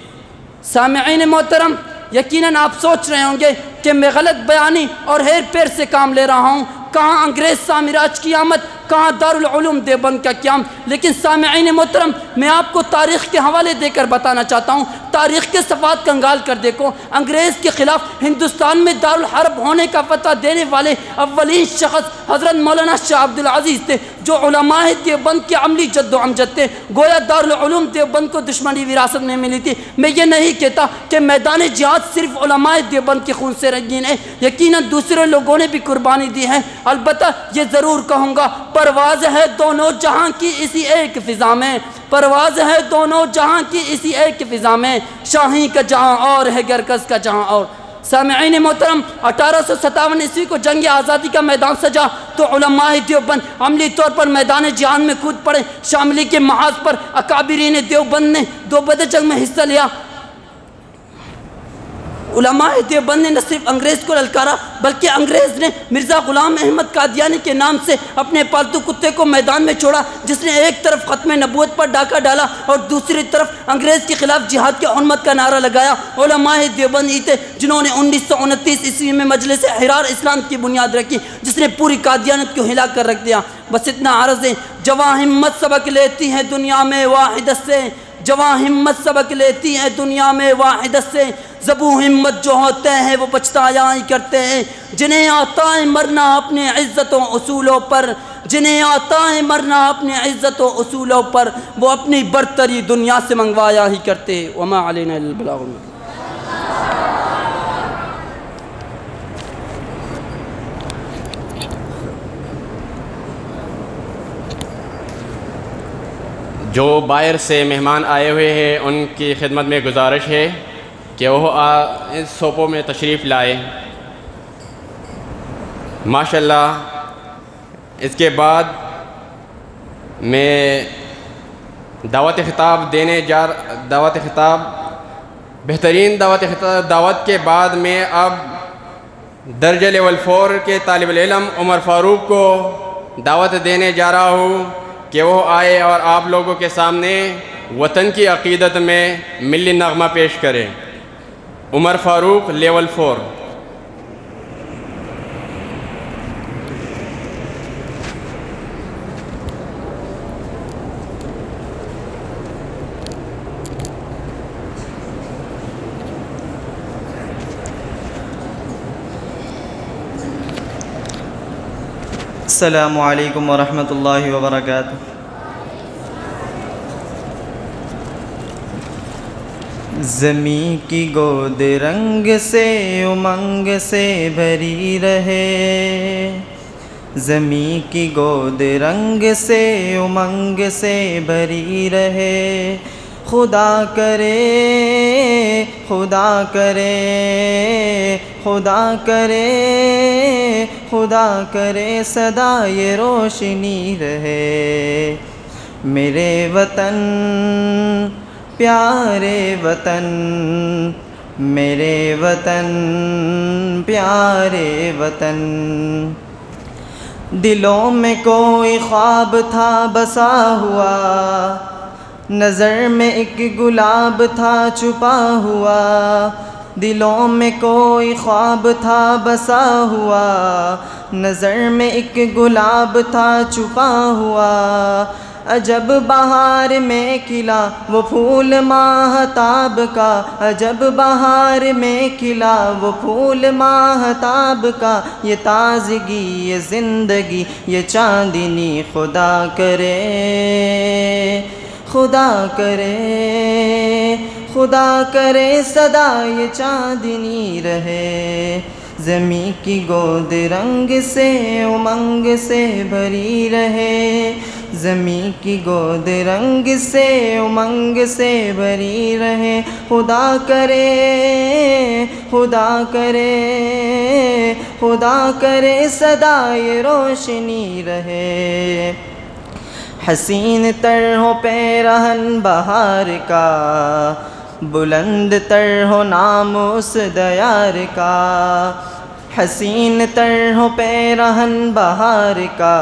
سامعین محترم، یقیناً آپ سوچ رہے ہوں گے کہ میں غلط بیانی اور ہیر پیر سے کام لے رہا ہوں، کہاں انگریز سامراج کی آمد، کہاں دارالعلوم دیوبند کا قیام۔ لیکن سامعین محترم، میں آپ کو تاریخ کے حوالے دے کر بتانا چاہتا ہوں، تاریخ کے صفحات کنگال کر دیکھو۔ انگریز کے خلاف ہندوستان میں دارالحرب ہونے کا فتویٰ دینے والے اولین شخص حضرت مولانا شاہ عبدالعزیز تھے، جو علماء دیوبند کے عملی جد و امجد تھے۔ گویا دارالعلوم دیوبند کو دشمنی وراثت میں ملی تھی۔ میں یہ نہیں کہتا کہ میدان جہاد صرف علماء دیوبند کے خون سے رنگین ہے، یقیناً دوسرے لوگوں نے بھی قربانی دی ہے۔ البتہ یہ ضرور کہوں گا، پرواز ہے دونوں جہاں کی اسی ایک فضا میں، پرواز ہے دونوں جہاں کی اسی ایک فضا میں، شاہی کا جہاں اور ہے گرکس کا جہاں اور۔ سامعین محترم، 1857 عیسوی کو جنگ آزادی کا میدان سجا تو علماء دیوبند عملی طور پر میدان جہاد میں کود پڑے۔ شاملی کے محاذ پر اکابرین دیوبند نے دو بدر جنگ میں حصہ لیا۔ علماء دیوبند نے نہ صرف انگریز کو للکارا، بلکہ انگریز نے مرزا غلام احمد قادیانی کے نام سے اپنے پالتو کتے کو میدان میں چھوڑا، جس نے ایک طرف ختم نبوت پر ڈاکہ ڈالا اور دوسری طرف انگریز کے خلاف جہاد کے حرمت کا نعرہ لگایا۔ علماء دیوبند ہی تھے جنہوں نے 1929 عیسوی میں مجلس حرار اسلام کی بنیاد رکھی، جس نے پوری قادیانیت کو ہلا کر رکھ دیا۔ بس اتنا عرض ہے، جواں ہمت سبق لیتی ہے دنیا میں واحدت سے، جواں ہمت سبق لیتی ہے دنیا میں واحدت سے، زبوں ہمت جو ہوتے ہیں وہ پچھتایا ہی کرتے ہیں، جنہیں آتا ہے مرنا اپنے عزت و اصولوں پر، جنہیں آتا ہے مرنا اپنے عزت و اصولوں پر، وہ اپنی برتری دنیا سے منگوایا ہی کرتے ہیں۔ وما علینا الا البلاغ المبین۔ جو باہر سے مہمان آئے ہوئے ہیں ان کی خدمت میں گزارش ہے کہ وہ اس سوپوں میں تشریف لائے۔ ماشاءاللہ اس کے بعد میں دعوت خطاب بہترین دعوت کے بعد میں اب درجہ لیول 4 کے طالب العلم عمر فاروق کو دعوت دینے جا رہا ہوں کہ وہ آئے اور آپ لوگوں کے سامنے وطن کی عقیدت میں ملی نغمہ پیش کرے۔ عمر فاروق لیول 4۔ السلام علیکم ورحمۃ اللہ وبرکاتہ۔ زمیں کی گود رنگ سے امنگ سے بھری رہے، زمیں کی گود رنگ سے امنگ سے بھری رہے، خدا کرے خدا کرے خدا کرے خدا کرے سدا یہ روشنی رہے۔ میرے وطن پیارے وطن، میرے وطن پیارے وطن، دلوں میں کوئی خواب تھا بسا ہوا، نظر میں ایک گلاب تھا چھپا ہوا، دلوں میں کوئی خواب تھا بسا ہوا، نظر میں ایک گلاب تھا چھپا ہوا، عجب بہار میں کھلا وہ پھول ماہتاب کا، عجب بہار میں کھلا وہ پھول ماہتاب کا، یہ تازگی یہ زندگی یہ چاندنی خدا کرے خدا کرے خدا کرے سدا یہ چاندنی رہے۔ زمیں کی گود رنگ سے امنگ سے بھری رہے، زمیں کی گود رنگ سے امنگ سے بھری رہے، خدا کرے خدا کرے خدا کرے سدا یہ روشنی رہے۔ حسین تر ہو پیرہن بہار کا، بلند تر ہو نام اس دیار کا، حسین تر ہو پیرہن بہار کا،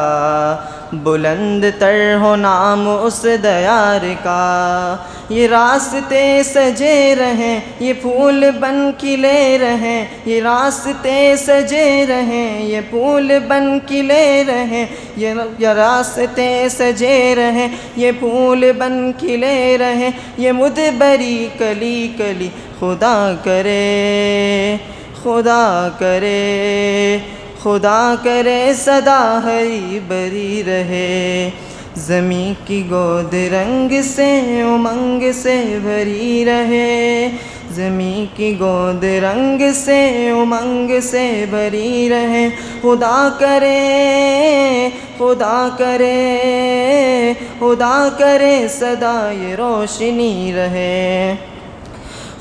بلند تر ہو نام اس دیار کا، یہ راستے سجے رہیں یہ پھول بن کھلے رہیں، یہ راستے سجے رہیں یہ پھول بن کھلے رہیں، یہ راستے سجے رہیں یہ پھول بن کھلے رہیں، یہ مدبری کلی کلی خدا کرے خدا کرے خدا کرے سدا ہری بری رہے۔ زمیں کی گود رنگ سے امنگ سے بھری رہے، زمیں کی گود رنگ سے امنگ سے بھری رہے، خدا کرے خدا کرے خدا کرے سدا یہ روشنی رہے۔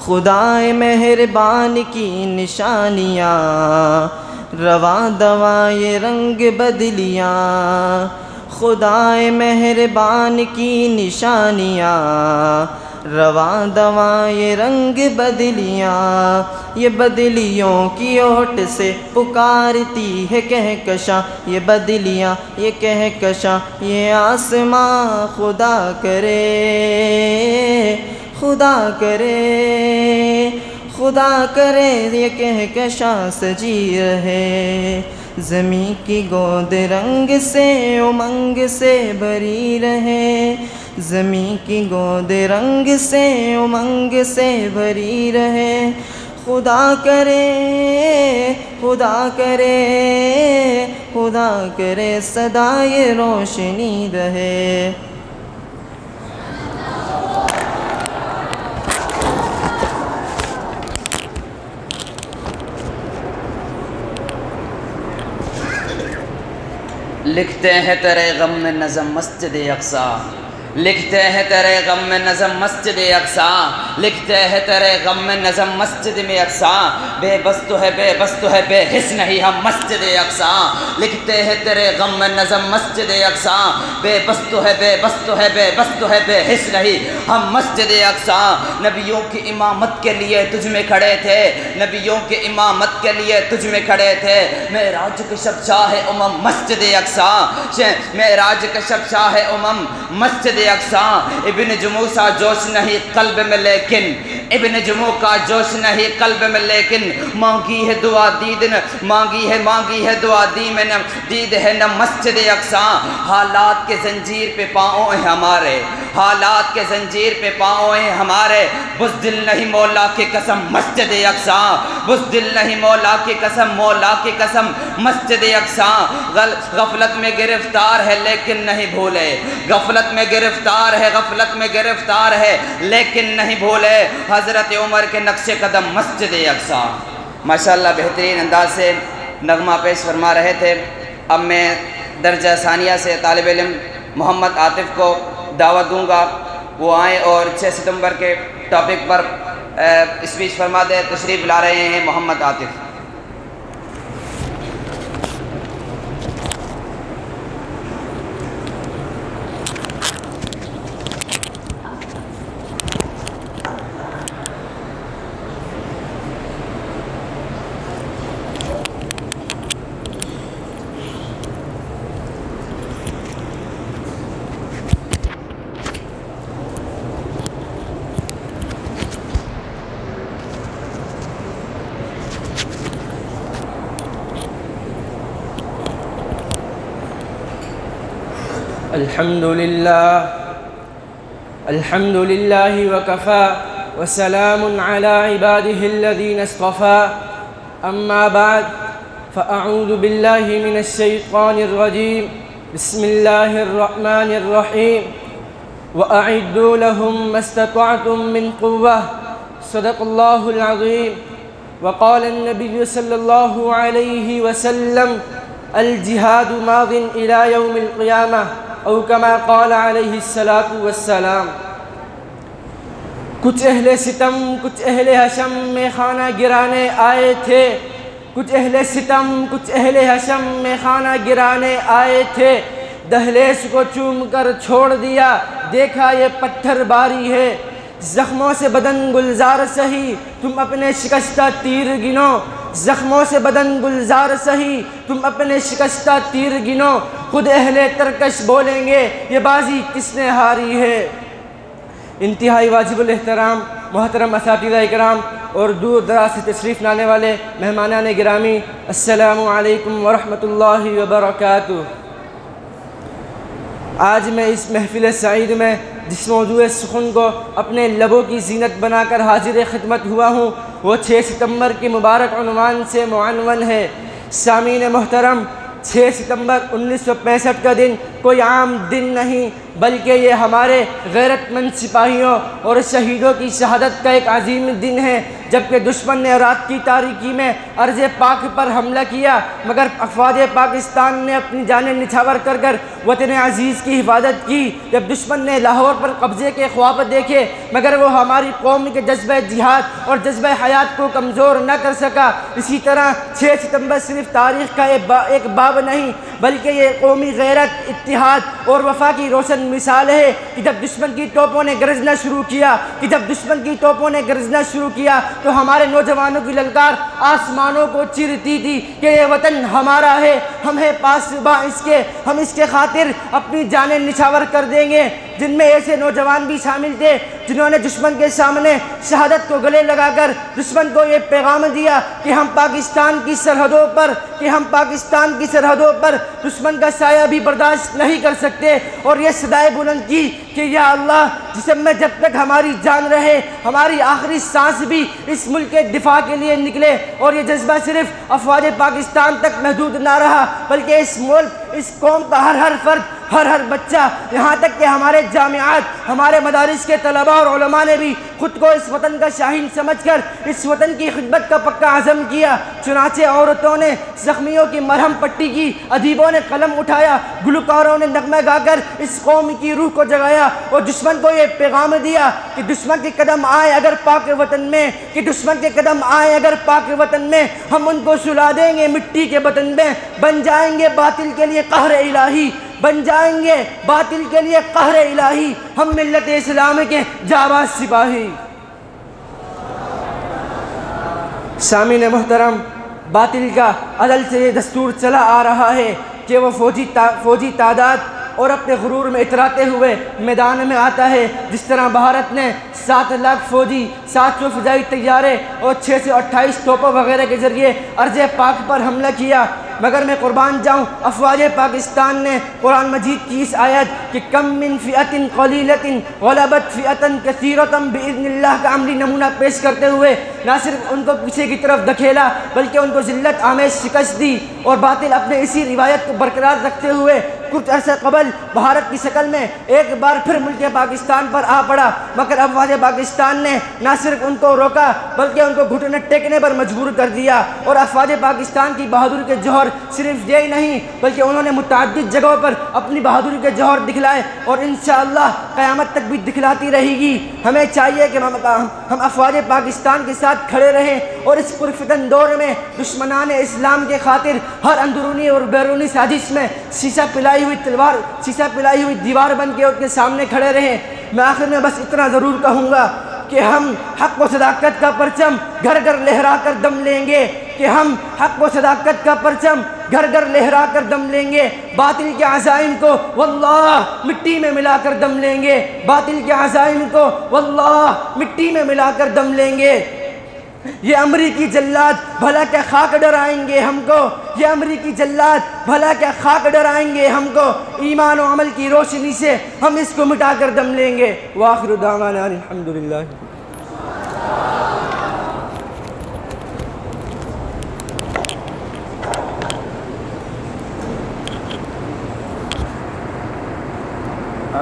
خدائے مہربان کی نشانیاں، رواں دواں یہ رنگ بدلیاں، خدائے مہربان کی نشانیاں، رواں دواں یہ رنگ بدلیاں، یہ بدلیوں کی اوٹ سے پکارتی ہے کہکشاں، یہ بدلیاں یہ کہکشاں یہ آسماں، خدا کرے خدا کرے خدا کرے یہ کہکشاں سجی رہے۔ زمیں کی گود رنگ سے امنگ سے بھری رہے، زمیں کی گود رنگ سے امنگ سے بھری رہے، خدا کرے خدا کرے خدا کرے سدا یہ روشنی رہے۔ لکھتے ہیں تیرے غم میں نظم مسجد اقصیٰ، لکھتے ہیں تیرے غم میں نظم مسجد اقصیٰ، لکھتے ہیں تیرے غم میں نظم مسجد میں اقصیٰ، بے بس تو ہے بے بس تو ہے بے حس نہیں ہم مسجد اقصیٰ، لکھتے ہیں تیرے غم میں نظم مسجد اقصیٰ، بے بس تو ہے بے بس تو ہے بے بس تو ہے بے حس نہیں ہم مسجد اقصیٰ۔ نبیوں کی امامت کے لیے تجھ میں کھڑے تھے، نبیوں کی امامت کے لیے تجھ میں کھڑے تھے، معراج کے شب شاہ امم مسجد اقصیٰ، معراج کے شب شاہ امم مسجد اقصیٰ۔ ابن جموع سا جوش نہیں قلب میں لیکن، ابن جموع کا جوش نہیں قلب میں لیکن، مانگی ہے دعا دید مانگی ہے دعا دی میں نہ دید ہے نہ مسجد اقصیٰ۔ حالات کے زنجیر پہ پاؤں ہیں ہمارے، حالات کے زنجیر پہ پاؤں ہیں ہمارے، بزدل نہیں مولا کی قسم مسجد اقصیٰ، بزدل نہیں مولا کی قسم، مولا کی قسم مسجد اقصیٰ۔ غفلت میں گرفتار ہے لیکن نہیں بھولے، غفلت میں گرفتار ہے، غفلت میں گرفتار ہے لیکن نہیں بھولے حضرت عمر کے نقش قدم مسجد اقصیٰ۔ ماشاءاللہ بہترین انداز سے نغمہ پیش فرما رہے تھے۔ اب میں درجہ ثانیہ سے طالب علم محمد عاطف کو دعوت دوں گا، وہ آئیں اور 6 ستمبر کے ٹاپک پر اسپیچ فرما دیں۔ تشریف لا رہے ہیں محمد عاطف۔ الحمد لله وكفى وسلام على عباده الذين اصطفى أما بعد فأعوذ بالله من الشيطان الرجيم بسم الله الرحمن الرحيم وأعدوا لهم ما استطعتم من قوة صدق الله العظيم وقال النبي صلى الله عليه وسلم الجهاد ماض إلى يوم القيامة او کما قال علیہ الصلاۃ والسلام۔ کچھ اہل ستم کچھ اہل حشم میں خانہ گرانے آئے تھے، کچھ اہل ستم کچھ اہل حشم میں خانہ گرانے آئے تھے، دہلیز کو چوم کر چھوڑ دیا دیکھا یہ پتھر باری ہے، زخموں سے بدن گلزار سہی تم اپنے شکستہ تیر گنو، زخموں سے بدن گلزار سہی تم اپنے شکستہ تیر گنو، خود اہل ترکش بولیں گے یہ بازی کس نے ہاری ہے۔ انتہائی واجب الاحترام محترم اساتذہ اکرام اور دور دراز سے تشریف لانے والے مہمانان گرامی، السلام علیکم ورحمۃ اللہ وبرکاتہ۔ آج میں اس محفل سعید میں جس موضوع سخن کو اپنے لبوں کی زینت بنا کر حاضر خدمت ہوا ہوں وہ 6 ستمبر کی مبارک عنوان سے معنون ہے۔ سامعین محترم، 6 ستمبر 1965 کا دن کوئی عام دن نہیں بلکہ یہ ہمارے غیرت مند سپاہیوں اور شہیدوں کی شہادت کا ایک عظیم دن ہے، جبکہ دشمن نے رات کی تاریکی میں ارض پاک پر حملہ کیا مگر افواج پاکستان نے اپنی جانیں نچھاور کر کر وطن عزیز کی حفاظت کی۔ جب دشمن نے لاہور پر قبضے کے خواب دیکھے مگر وہ ہماری قوم کے جذبہ جہاد اور جذبہ حیات کو کمزور نہ کر سکا۔ اسی طرح 6 ستمبر صرف تاریخ کا ایک باب نہیں بلکہ یہ قومی غیرت، اتحاد اور وفا کی روشن مثال ہے کہ جب دشمن کی توپوں نے گرجنا شروع کیا تو ہمارے نوجوانوں کی للکار آسمانوں کو چیرتی تھی کہ یہ وطن ہمارا ہے، ہم ہیں پاسباں اس کے، ہم اس کے خاطر اپنی جانیں نچھاور کر دیں گے۔ جن میں ایسے نوجوان بھی شامل تھے جنہوں نے دشمن کے سامنے شہادت کو گلے لگا کر دشمن کو یہ پیغام دیا کہ ہم پاکستان کی سرحدوں پر دشمن کا سایہ بھی برداشت نہیں کر سکتے، اور یہ صدائے بلند کی کہ یا اللہ جسم میں جب تک ہماری جان رہے ہماری آخری سانس بھی اس ملک کے دفاع کے لیے نکلے۔ اور یہ جذبہ صرف افواج پاکستان تک محدود نہ رہا بلکہ اس ملک، اس قوم کا ہر فرد، ہر بچہ، یہاں تک کہ ہمارے جامعات، ہمارے مدارس کے طلباء اور علماء نے بھی خود کو اس وطن کا شاہین سمجھ کر اس وطن کی خدمت کا پکا عزم کیا۔ چنانچہ عورتوں نے زخمیوں کی مرہم پٹی کی، ادیبوں نے قلم اٹھایا، گلوکاروں نے نغمہ گا کر اس قوم کی روح کو جگایا اور دشمن کو یہ پیغام دیا کہ دشمن کے قدم آئے اگر پاک وطن میں ہم ان کو سلا دیں گے مٹی کے وطن میں، بن جائیں گے باطل کے لیے قہر الہی، ہم ملت اسلام کے جانباز سپاہی۔ سامعین محترم، باطل کا ازل سے یہ دستور چلا آ رہا ہے کہ وہ فوجی تعداد اور اپنے غرور میں اتراتے ہوئے میدان میں آتا ہے۔ جس طرح بھارت نے 7 لاکھ فوجی، 700 فضائی طیارے اور 628 توپوں وغیرہ کے ذریعے ارض پاک پر حملہ کیا، مگر میں قربان جاؤں افواج پاکستان نے قرآن مجید کی اس آیت کہ کم من فئۃ قلیلۃ غلبت فئۃ کثیرۃ باذن اللہ کا عملی نمونہ پیش کرتے ہوئے نہ صرف ان کو پیچھے کی طرف دھکیلا بلکہ ان کو ذلت آمیز شکست دی، اور باطل اپنے اسی روایت کو برقرار رکھتے ہوئے کچھ عرصہ قبل بھارت کی شکل میں ایک بار پھر ملک پاکستان پر آ پڑا، مگر افواج پاکستان نے نہ صرف ان کو روکا بلکہ ان کو گھٹنے ٹیکنے پر مجبور کر دیا۔ اور افواج پاکستان کی بہادری کے جوہر صرف یہی نہیں بلکہ انہوں نے متعدد جگہوں پر اپنی بہادری کے جوہر دکھلائے اور انشاءاللہ قیامت تک بھی دکھلاتی رہے گی۔ ہمیں چاہیے کہ ہم افواج پاکستان کے ساتھ کھڑے رہیں اور اس پرفتن دور میں دشمنان اسلام کے خاطر ہر اندرونی اور بیرونی سازش میں شیشہ پلائی ہوئی دیوار بن کے ان کے سامنے کھڑے رہیں۔ میں آخر میں بس اتنا ضرور کہوں گا کہ ہم حق و صداقت کا پرچم گھر گھر لہرا کر دم لیں گے، گھر گھر لہرا کر دم لیں گے، باطل کے عزائم کو واللہ مٹی میں ملا کر دم لیں گے، باطل کے عزائم کو واللہ مٹی میں ملا کر دم لیں گے۔ یہ امریکی جلاد بھلا کیا خاک ڈرائیں گے ہم کو، یہ امریکی جلاد بھلا کیا خاک ڈرائیں گے ہم کو، ایمان و عمل کی روشنی سے ہم اس کو مٹا کر دم لیں گے۔ وآخر دعوانا الحمدللہ۔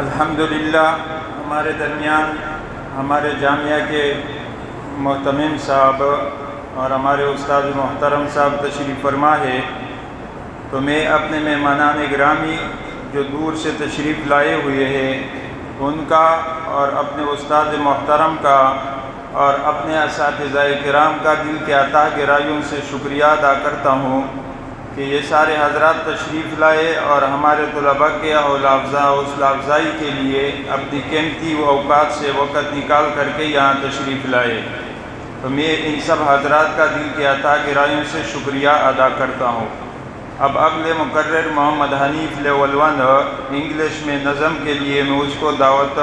الحمدللہ ہمارے درمیان ہمارے جامعہ کے محتمم صاحب اور ہمارے استاد محترم صاحب تشریف فرما ہے، تو میں اپنے مہمانان گرامی جو دور سے تشریف لائے ہوئے ہیں ان کا اور اپنے استاد محترم کا اور اپنے اساتذہ کرام کا دل کے عطا گرائیوں سے شکریہ ادا کرتا ہوں کہ یہ سارے حضرات تشریف لائے اور ہمارے طلباء کے حوصلہ افزائی کے لیے اپنی قیمتی اوقات سے وقت نکال کر کے یہاں تشریف لائے، تو میں ان سب حضرات کا دل کے عطا گرائیوں سے شکریہ ادا کرتا ہوں۔ اب اگلے مقرر محمد حنیف لیول 1 انگلش میں نظم کے لیے میں اس کو دعوت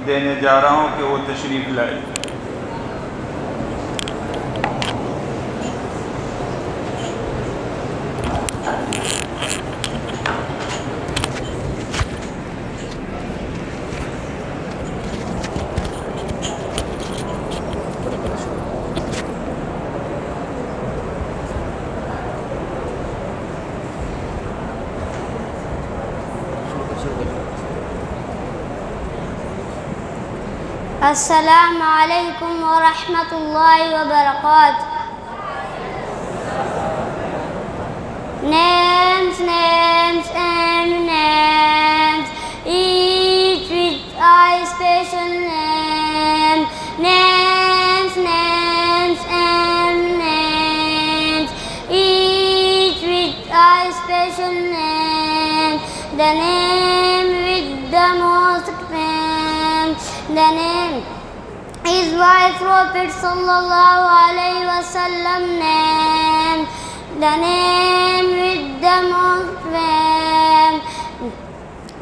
دینے جا رہا ہوں کہ وہ تشریف لائے۔ السلام علیکم ورحمۃ اللہ وبرکاتہ۔ Names, names and names, each with a special name. Names, names and names, each with a special name. The name with the most fame. The name is why Prophet sallallahu alaihi wasallam name. The name with the most fame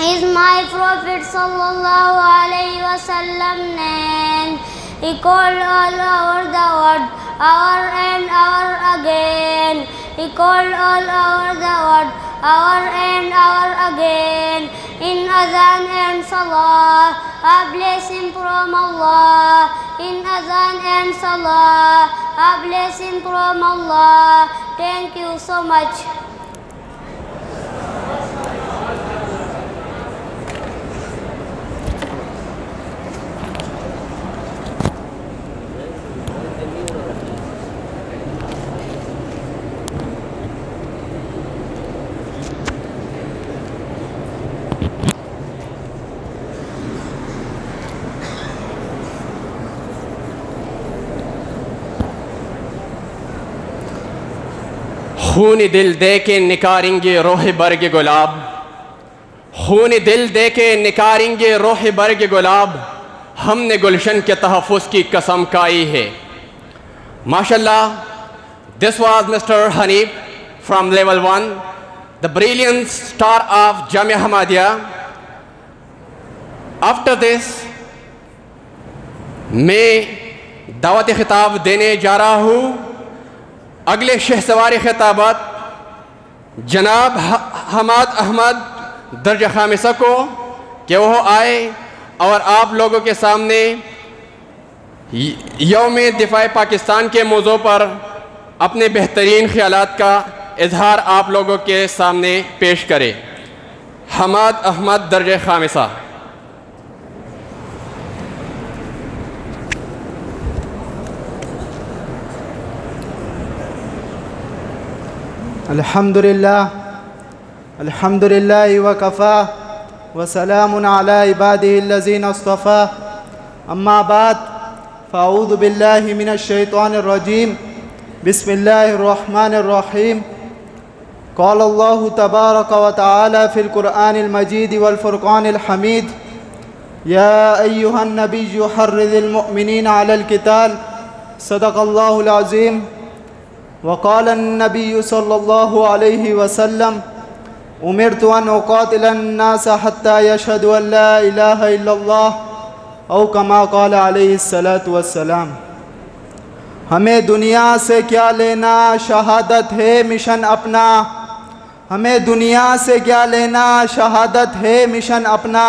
is my Prophet sallallahu alaihi wasallam name. He called all over the world, hour and hour again. He called all over the world, hour and hour again. In Adhan and Salah, a blessing from Allah. In Adhan and Salah, a blessing from Allah. Thank you so much. خون دل دے کے نکاریں گے روح برگ گلاب، خون دل دے کے نکاریں گے روح برگ گلاب، ہم نے گلشن کے تحفظ کی قسم کھائی ہے۔ ماشاءاللہ، this was Mr. Hanif from level 1, the brilliant star of Jamia Ahmadiyya. After this, میں دعوت خطاب دینے جا رہا ہوں۔ اگلے شہسوار خطابات جناب حماد احمد درجہ خامسہ کو کہ وہ آئے اور آپ لوگوں کے سامنے یوم دفاع پاکستان کے موضوع پر اپنے بہترین خیالات کا اظہار آپ لوگوں کے سامنے پیش کرے۔ حماد احمد درجہ خامسہ۔ الحمد لله وكفى وسلام على عباده الذين اصطفى أما بعد فأعوذ بالله من الشيطان الرجيم بسم الله الرحمن الرحيم قال الله تبارك وتعالى في القرآن المجيد والفرقان الحميد يا أيها النبي حرض المؤمنين على القتال صدق الله العظيم وقال النبي صلى الله عليه وسلم أمرت أن أقاتل الناس حتى يشهدوا أن لا إله إلا الله أو كما قال عليه الصلاة والسلام۔ ہمیں دنیا سے کیا لینا، شہادت ہے مشن اپنا۔ ہمیں دنیا سے کیا لینا، شہادت ہے مشن اپنا۔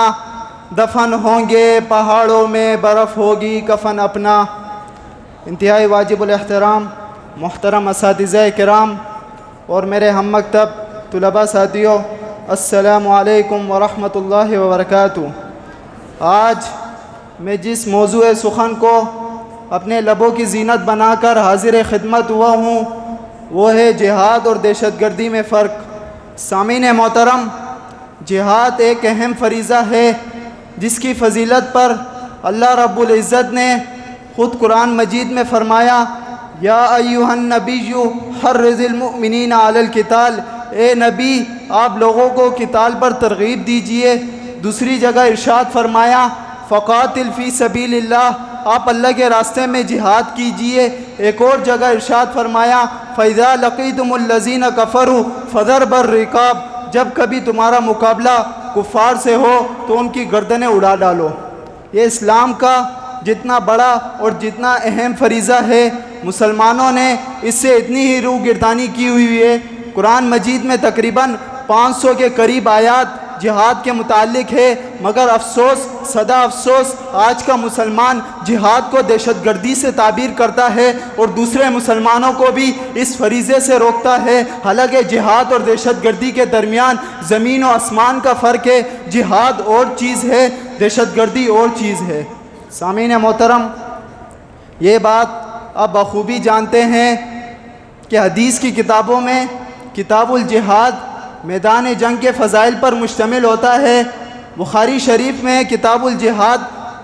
دفن ہوں گے پہاڑوں میں، برف ہوگی کفن اپنا۔ انتہائی واجب الاحترام محترم اساتذہ کرام اور میرے ہم مکتب طلباء ساتھیوں، السلام علیکم ورحمۃ اللہ وبرکاتہ۔ آج میں جس موضوع سخن کو اپنے لبوں کی زینت بنا کر حاضر خدمت ہوا ہوں وہ ہے جہاد اور دہشت گردی میں فرق۔ سامعین محترم، جہاد ایک اہم فریضہ ہے جس کی فضیلت پر اللہ رب العزت نے خود قرآن مجید میں فرمایا یا ایھا النبی حرض المؤمنین علی القتال، اے نبی آپ لوگوں کو قتال پر ترغیب دیجئے۔ دوسری جگہ ارشاد فرمایا فقاتل فی سبیل اللہ، آپ اللہ کے راستے میں جہاد کیجئے۔ ایک اور جگہ ارشاد فرمایا فَإِذَا لَقِيتُمُ الَّذِينَ كَفَرُوا فَضَرْبَ الرِّقَابِ، جب کبھی تمہارا مقابلہ کفار سے ہو تو ان کی گردنیں اڑا ڈالو۔ یہ اسلام کا جتنا بڑا اور جتنا اہم فریضہ ہے، مسلمانوں نے اس سے اتنی ہی روح گردانی کی ہوئی ہے۔ قرآن مجید میں تقریباً 500 کے قریب آیات جہاد کے متعلق ہے، مگر افسوس صدا افسوس آج کا مسلمان جہاد کو دہشت گردی سے تعبیر کرتا ہے اور دوسرے مسلمانوں کو بھی اس فریضے سے روکتا ہے۔ حالانکہ جہاد اور دہشت گردی کے درمیان زمین و آسمان کا فرق ہے۔ جہاد اور چیز ہے، دہشت گردی اور چیز ہے۔ سامعین محترم، یہ بات آپ بخوبی جانتے ہیں کہ حدیث کی کتابوں میں کتاب الجہاد میدان جنگ کے فضائل پر مشتمل ہوتا ہے۔ بخاری شریف میں کتاب الجہاد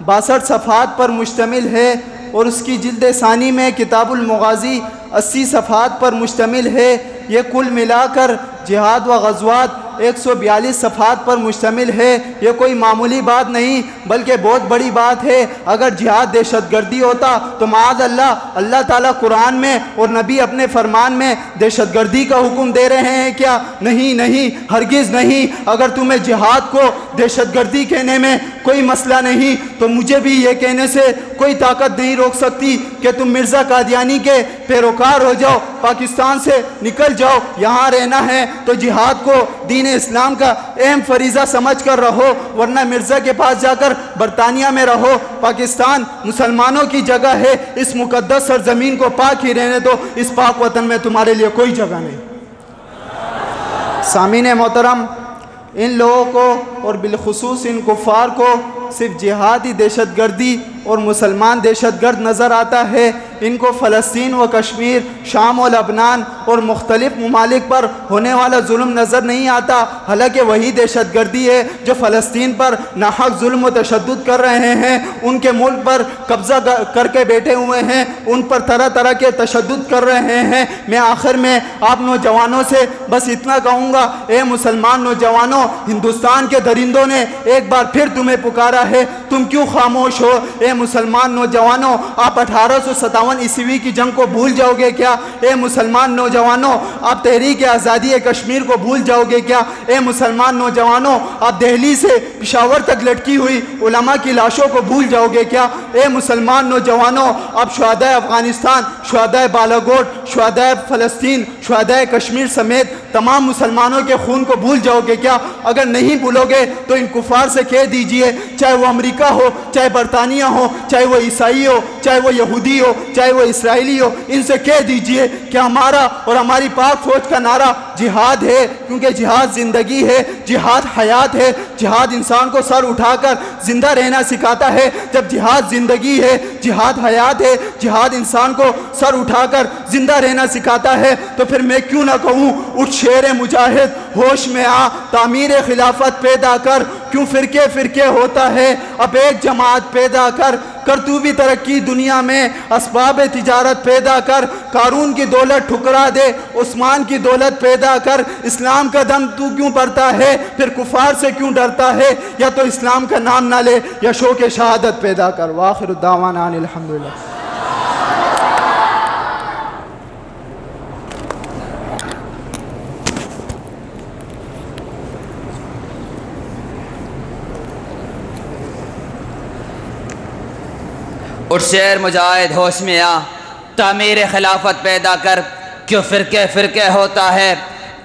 62 صفحات پر مشتمل ہے اور اس کی جلد ثانی میں کتاب المغازی 80 صفحات پر مشتمل ہے۔ یہ کل ملا کر جہاد و غزوات 142 صفحات پر مشتمل ہے۔ یہ کوئی معمولی بات نہیں بلکہ بہت بڑی بات ہے۔ اگر جہاد دہشت گردی ہوتا تو معاذ اللہ تعالیٰ قرآن میں اور نبی اپنے فرمان میں دہشت گردی کا حکم دے رہے ہیں کیا؟ نہیں، ہرگز نہیں۔ اگر تمہیں جہاد کو دہشت گردی کہنے میں کوئی مسئلہ نہیں تو مجھے بھی یہ کہنے سے کوئی طاقت نہیں روک سکتی کہ تم مرزا قادیانی کے پیروکار ہو جاؤ، پاکستان سے نکل جاؤ۔ یہاں رہنا ہے تو جہاد کو دین اسلام کا اہم فریضہ سمجھ کر رہو، ورنہ مرزا کے پاس جا کر برطانیہ میں رہو۔ پاکستان مسلمانوں کی جگہ ہے، اس مقدس سرزمین کو پاک ہی رہنے دو، اس پاک وطن میں تمہارے لیے کوئی جگہ نہیں۔ سامعین محترم، ان لوگوں کو اور بالخصوص ان کفار کو صرف جہادی دہشت گردی اور مسلمان دہشت گرد نظر آتا ہے۔ ان کو فلسطین و کشمیر، شام و لبنان اور مختلف ممالک پر ہونے والا ظلم نظر نہیں آتا، حالانکہ وہی دہشت گردی ہے جو فلسطین پر ناحق ظلم و تشدد کر رہے ہیں، ان کے ملک پر قبضہ کر کے بیٹھے ہوئے ہیں، ان پر طرح طرح کے تشدد کر رہے ہیں۔ میں آخر میں آپ نوجوانوں سے بس اتنا کہوں گا، اے مسلمان نوجوانوں، ہندوستان کے درندوں نے ایک بار پھر تمہیں پکارا ہے، تم کیوں خاموش ہو؟ اے مسلمان نوجوانوں، آپ 1857 عیسوی کی جنگ کو بھول جاؤ گے کیا؟ اے مسلمان نوجوانوں، آپ تحریک آزادی کشمیر کو بھول جاؤ گے کیا؟ اے مسلمان نوجوانوں، آپ دہلی سے پشاور تک لٹکی ہوئی علماء کی لاشوں کو بھول جاؤ گے کیا؟ اے مسلمان نوجوانوں، آپ شہدائے افغانستان، شہدائے بالاکوٹ، شہدائے فلسطین، شہدائے کشمیر سمیت تمام مسلمانوں کے خون کو بھول جاؤ گے کیا؟ اگر نہیں بھولو گے تو ان کفار سے کہہ دیجئے، چاہے وہ امریکہ ہو، چاہے برطانیہ ہو، چاہے وہ عیسائی ہو، چاہے وہ یہودی ہو، چاہے وہ اسرائیلی ہو، ان سے کہہ دیجئے کہ ہمارا اور ہماری پاک فوج کا نعرہ جہاد ہے، کیونکہ جہاد زندگی ہے، جہاد حیات ہے، جہاد انسان کو سر اٹھا کر زندہ رہنا سکھاتا ہے۔ جب جہاد زندگی ہے، جہاد حیات ہے، جہاد انسان کو سر اٹھا کر زندہ رہنا سکھاتا ہے، تو پھر میں کیوں نہ کہوں اٹھ شیر مجاہد، ہوش میں آ، تعمیر خلافت پیدا کر، کیوں فرقے فرقے ہوتا ہے، اب ایک جماعت پیدا کر تو بھی ترقی دنیا میں، اسباب تجارت پیدا کر، قارون کی دولت ٹھکرا دے، عثمان کی دولت پیدا کر، اسلام کا دم تو کیوں پڑتا ہے، پھر کفار سے کیوں ڈرتا ہے، یا تو اسلام کا نام نہ لے یا شوق شہادت پیدا کر۔ وآخر الدعوانا ان الحمدللہ۔ اٹھ شیر مجاہد، ہوش میں آ، تعمیر خلافت پیدا کر، کیوں فرقے فرقے ہوتا ہے،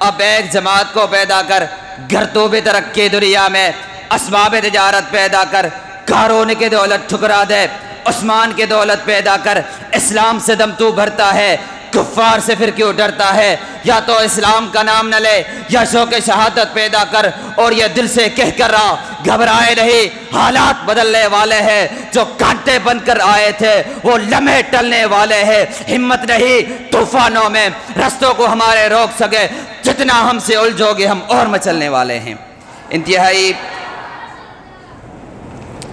اب ایک جماعت کو پیدا کر، گھر تو بھی ترقی دنیا میں، اسباب تجارت پیدا کر، قارون کی دولت ٹھکرا دے، عثمان کی دولت پیدا کر، اسلام سے دم تو بھرتا ہے، کفار سے پھر کیوں ڈرتا ہے، یا تو اسلام کا نام نہ لے یا شوق شہادت پیدا کر، اور یہ دل سے کہہ کر رہا، گھبرائے نہیں، حالات بدلنے والے ہیں، جو کانٹے بن کر آئے تھے وہ لمحے ٹلنے والے ہیں، ہمت نہیں طوفانوں میں رستوں کو ہمارے روک سکے، جتنا ہم سے الجھو گے ہم اور مچلنے والے ہیں۔ انتہائی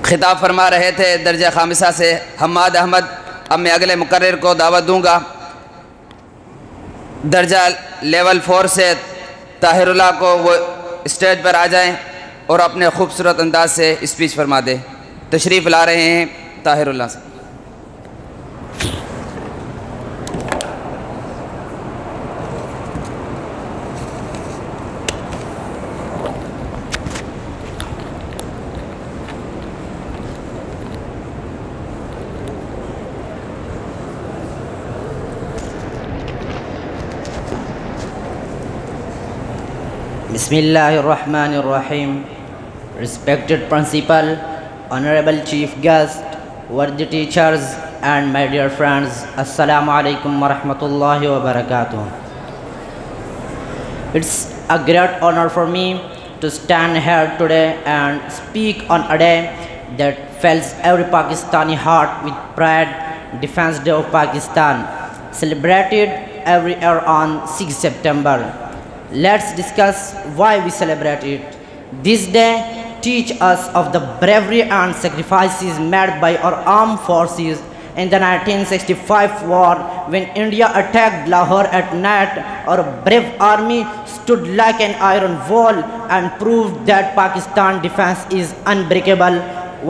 خطاب فرما رہے تھے درجہ خامسہ سے حماد احمد۔ اب میں اگلے مقرر کو دعوت دوں گا، درجہ لیول 4 سے طاہر اللہ کو، وہ اسٹیج پر آ جائیں اور اپنے خوبصورت انداز سے اسپیچ فرما دے۔ تشریف لا رہے ہیں طاہر اللہ سے۔ Bismillahirrahmanirrahim. Respected Principal, Honorable Chief Guest, worthy teachers and my dear friends, Assalamu alaikum wa rahmatullahi wa barakatuh. It's a great honor for me to stand here today and speak on a day that fills every Pakistani heart with pride, Defense Day of Pakistan, celebrated every year on 6 September. Let's discuss why we celebrate it. This day teaches us of the bravery and sacrifices made by our armed forces in the 1965 war when India attacked Lahore at night. Our brave army stood like an iron wall and proved that Pakistan defense is unbreakable.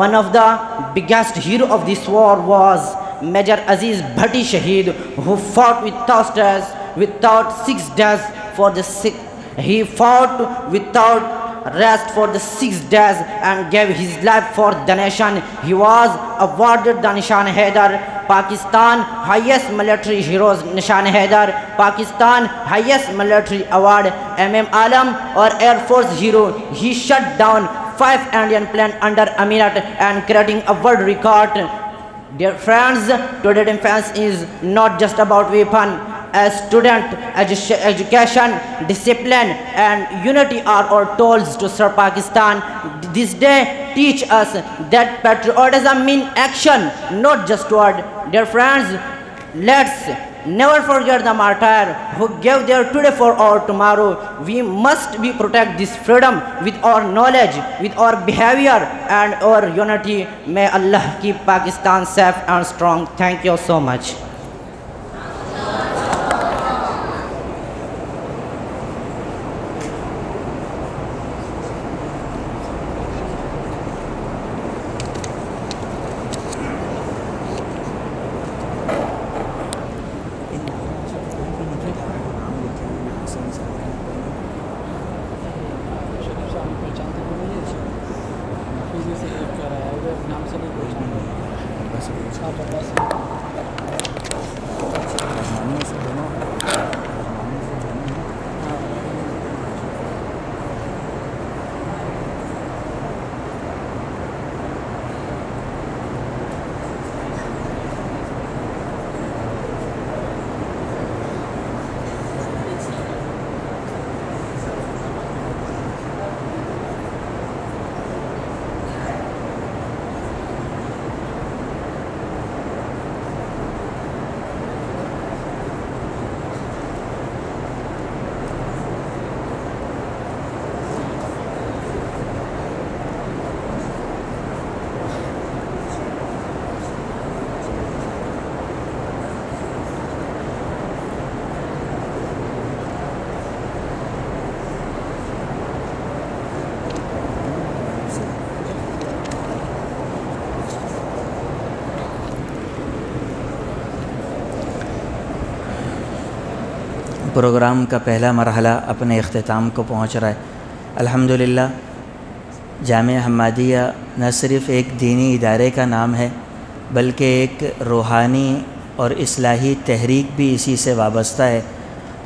One of the biggest heroes of this war was Major Aziz Bhatti Shaheed, who fought without 6 days for the he fought without rest for the 6 days and gave his life for the nation. He was awarded the Nishan Haidar, Pakistan highest military heroes Nishan Haidar, Pakistan highest military award, MM Alam or Air Force hero. He shut down 5 Indian planes under Aminat and creating a world record. Dear friends, today defense is not just about weapon. As student, education, discipline and unity are our tools to serve Pakistan. This day teach us that patriotism means action, not just word. Dear friends, let's never forget the martyr who gave their today for our tomorrow. We must protect this freedom with our knowledge, with our behavior and our unity. May Allah keep Pakistan safe and strong. Thank you so much. Programme کا پہلا مرحلہ اپنے اختتام کو پہنچ رہا ہے۔ الحمدللہ جامعہ حمادیہ نہ صرف ایک دینی ادارے کا نام ہے بلکہ ایک روحانی اور اصلاحی تحریک بھی اسی سے وابستہ ہے،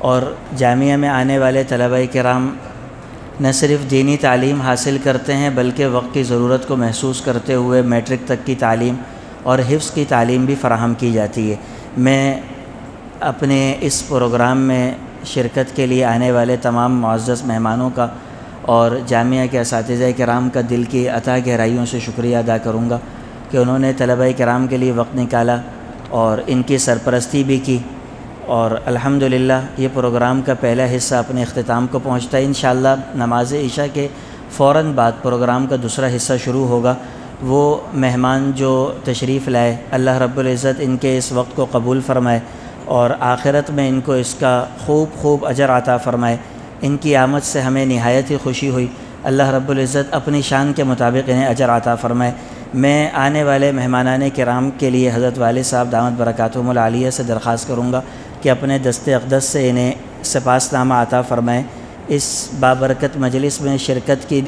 اور جامعہ میں آنے والے طلباء کرام نہ صرف دینی تعلیم حاصل کرتے ہیں بلکہ وقت کی ضرورت کو محسوس کرتے ہوئے میٹرک تک کی تعلیم اور حفظ کی تعلیم بھی فراہم کی جاتی ہے۔ میں اپنے اس پروگرام میں شرکت کے لیے آنے والے تمام معزز مہمانوں کا اور جامعہ کے اساتذہ کرام کا دل کی عطا گہرائیوں سے شکریہ ادا کروں گا کہ انہوں نے طلباء کرام کے لیے وقت نکالا اور ان کی سرپرستی بھی کی، اور الحمدللہ یہ پروگرام کا پہلا حصہ اپنے اختتام کو پہنچتا ہے۔ انشاءاللہ نماز عشاء کے فوراً بعد پروگرام کا دوسرا حصہ شروع ہوگا۔ وہ مہمان جو تشریف لائے، اللہ رب العزت ان کے اس وقت کو قبول فرمائے اور آخرت میں ان کو اس کا خوب اجر عطا فرمائے۔ ان کی آمد سے ہمیں نہایت ہی خوشی ہوئی، اللہ رب العزت اپنی شان کے مطابق انہیں اجر عطا فرمائے۔ میں آنے والے مہمانان کرام کے لیے حضرت والد صاحب دامت برکاتہم العالیہ سے درخواست کروں گا کہ اپنے دست اقدس سے انہیں سپاسنامہ عطا فرمائیں۔ اس بابرکت مجلس میں شرکت کی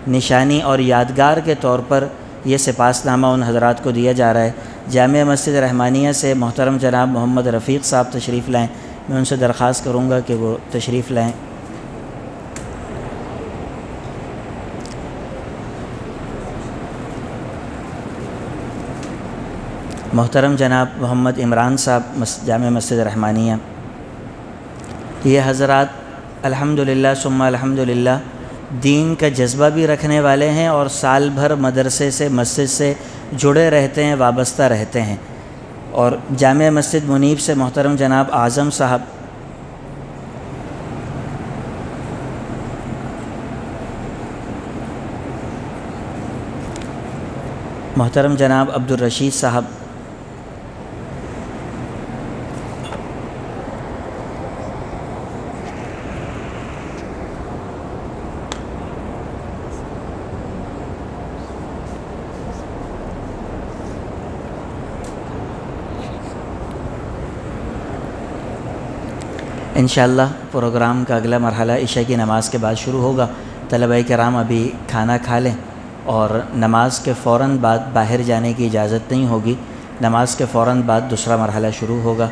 نشانی اور یادگار کے طور پر یہ سپاسنامہ ان حضرات کو دیا جا رہا ہے۔ جامعہ مسجد رحمانیہ سے محترم جناب محمد رفیق صاحب تشریف لائیں، میں ان سے درخواست کروں گا کہ وہ تشریف لائیں۔ محترم جناب محمد عمران صاحب جامعہ مسجد رحمانیہ، یہ حضرات الحمدللہ ثم الحمدللہ دین کا جذبہ بھی رکھنے والے ہیں اور سال بھر مدرسے سے مسجد سے جڑے رہتے ہیں، وابستہ رہتے ہیں۔ اور جامعہ مسجد منیب سے محترم جناب اعظم صاحب، محترم جناب عبدالرشید صاحب، انشاءاللہ پروگرام کا اگلا مرحلہ عشاء کی نماز کے بعد شروع ہوگا۔ طلباء کرام ابھی کھانا کھا لیں اور نماز کے فوراً بعد باہر جانے کی اجازت نہیں ہوگی۔ نماز کے فوراً بعد دوسرا مرحلہ شروع ہوگا۔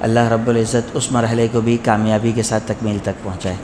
اللہ رب العزت اس مرحلے کو بھی کامیابی کے ساتھ تکمیل تک پہنچائے۔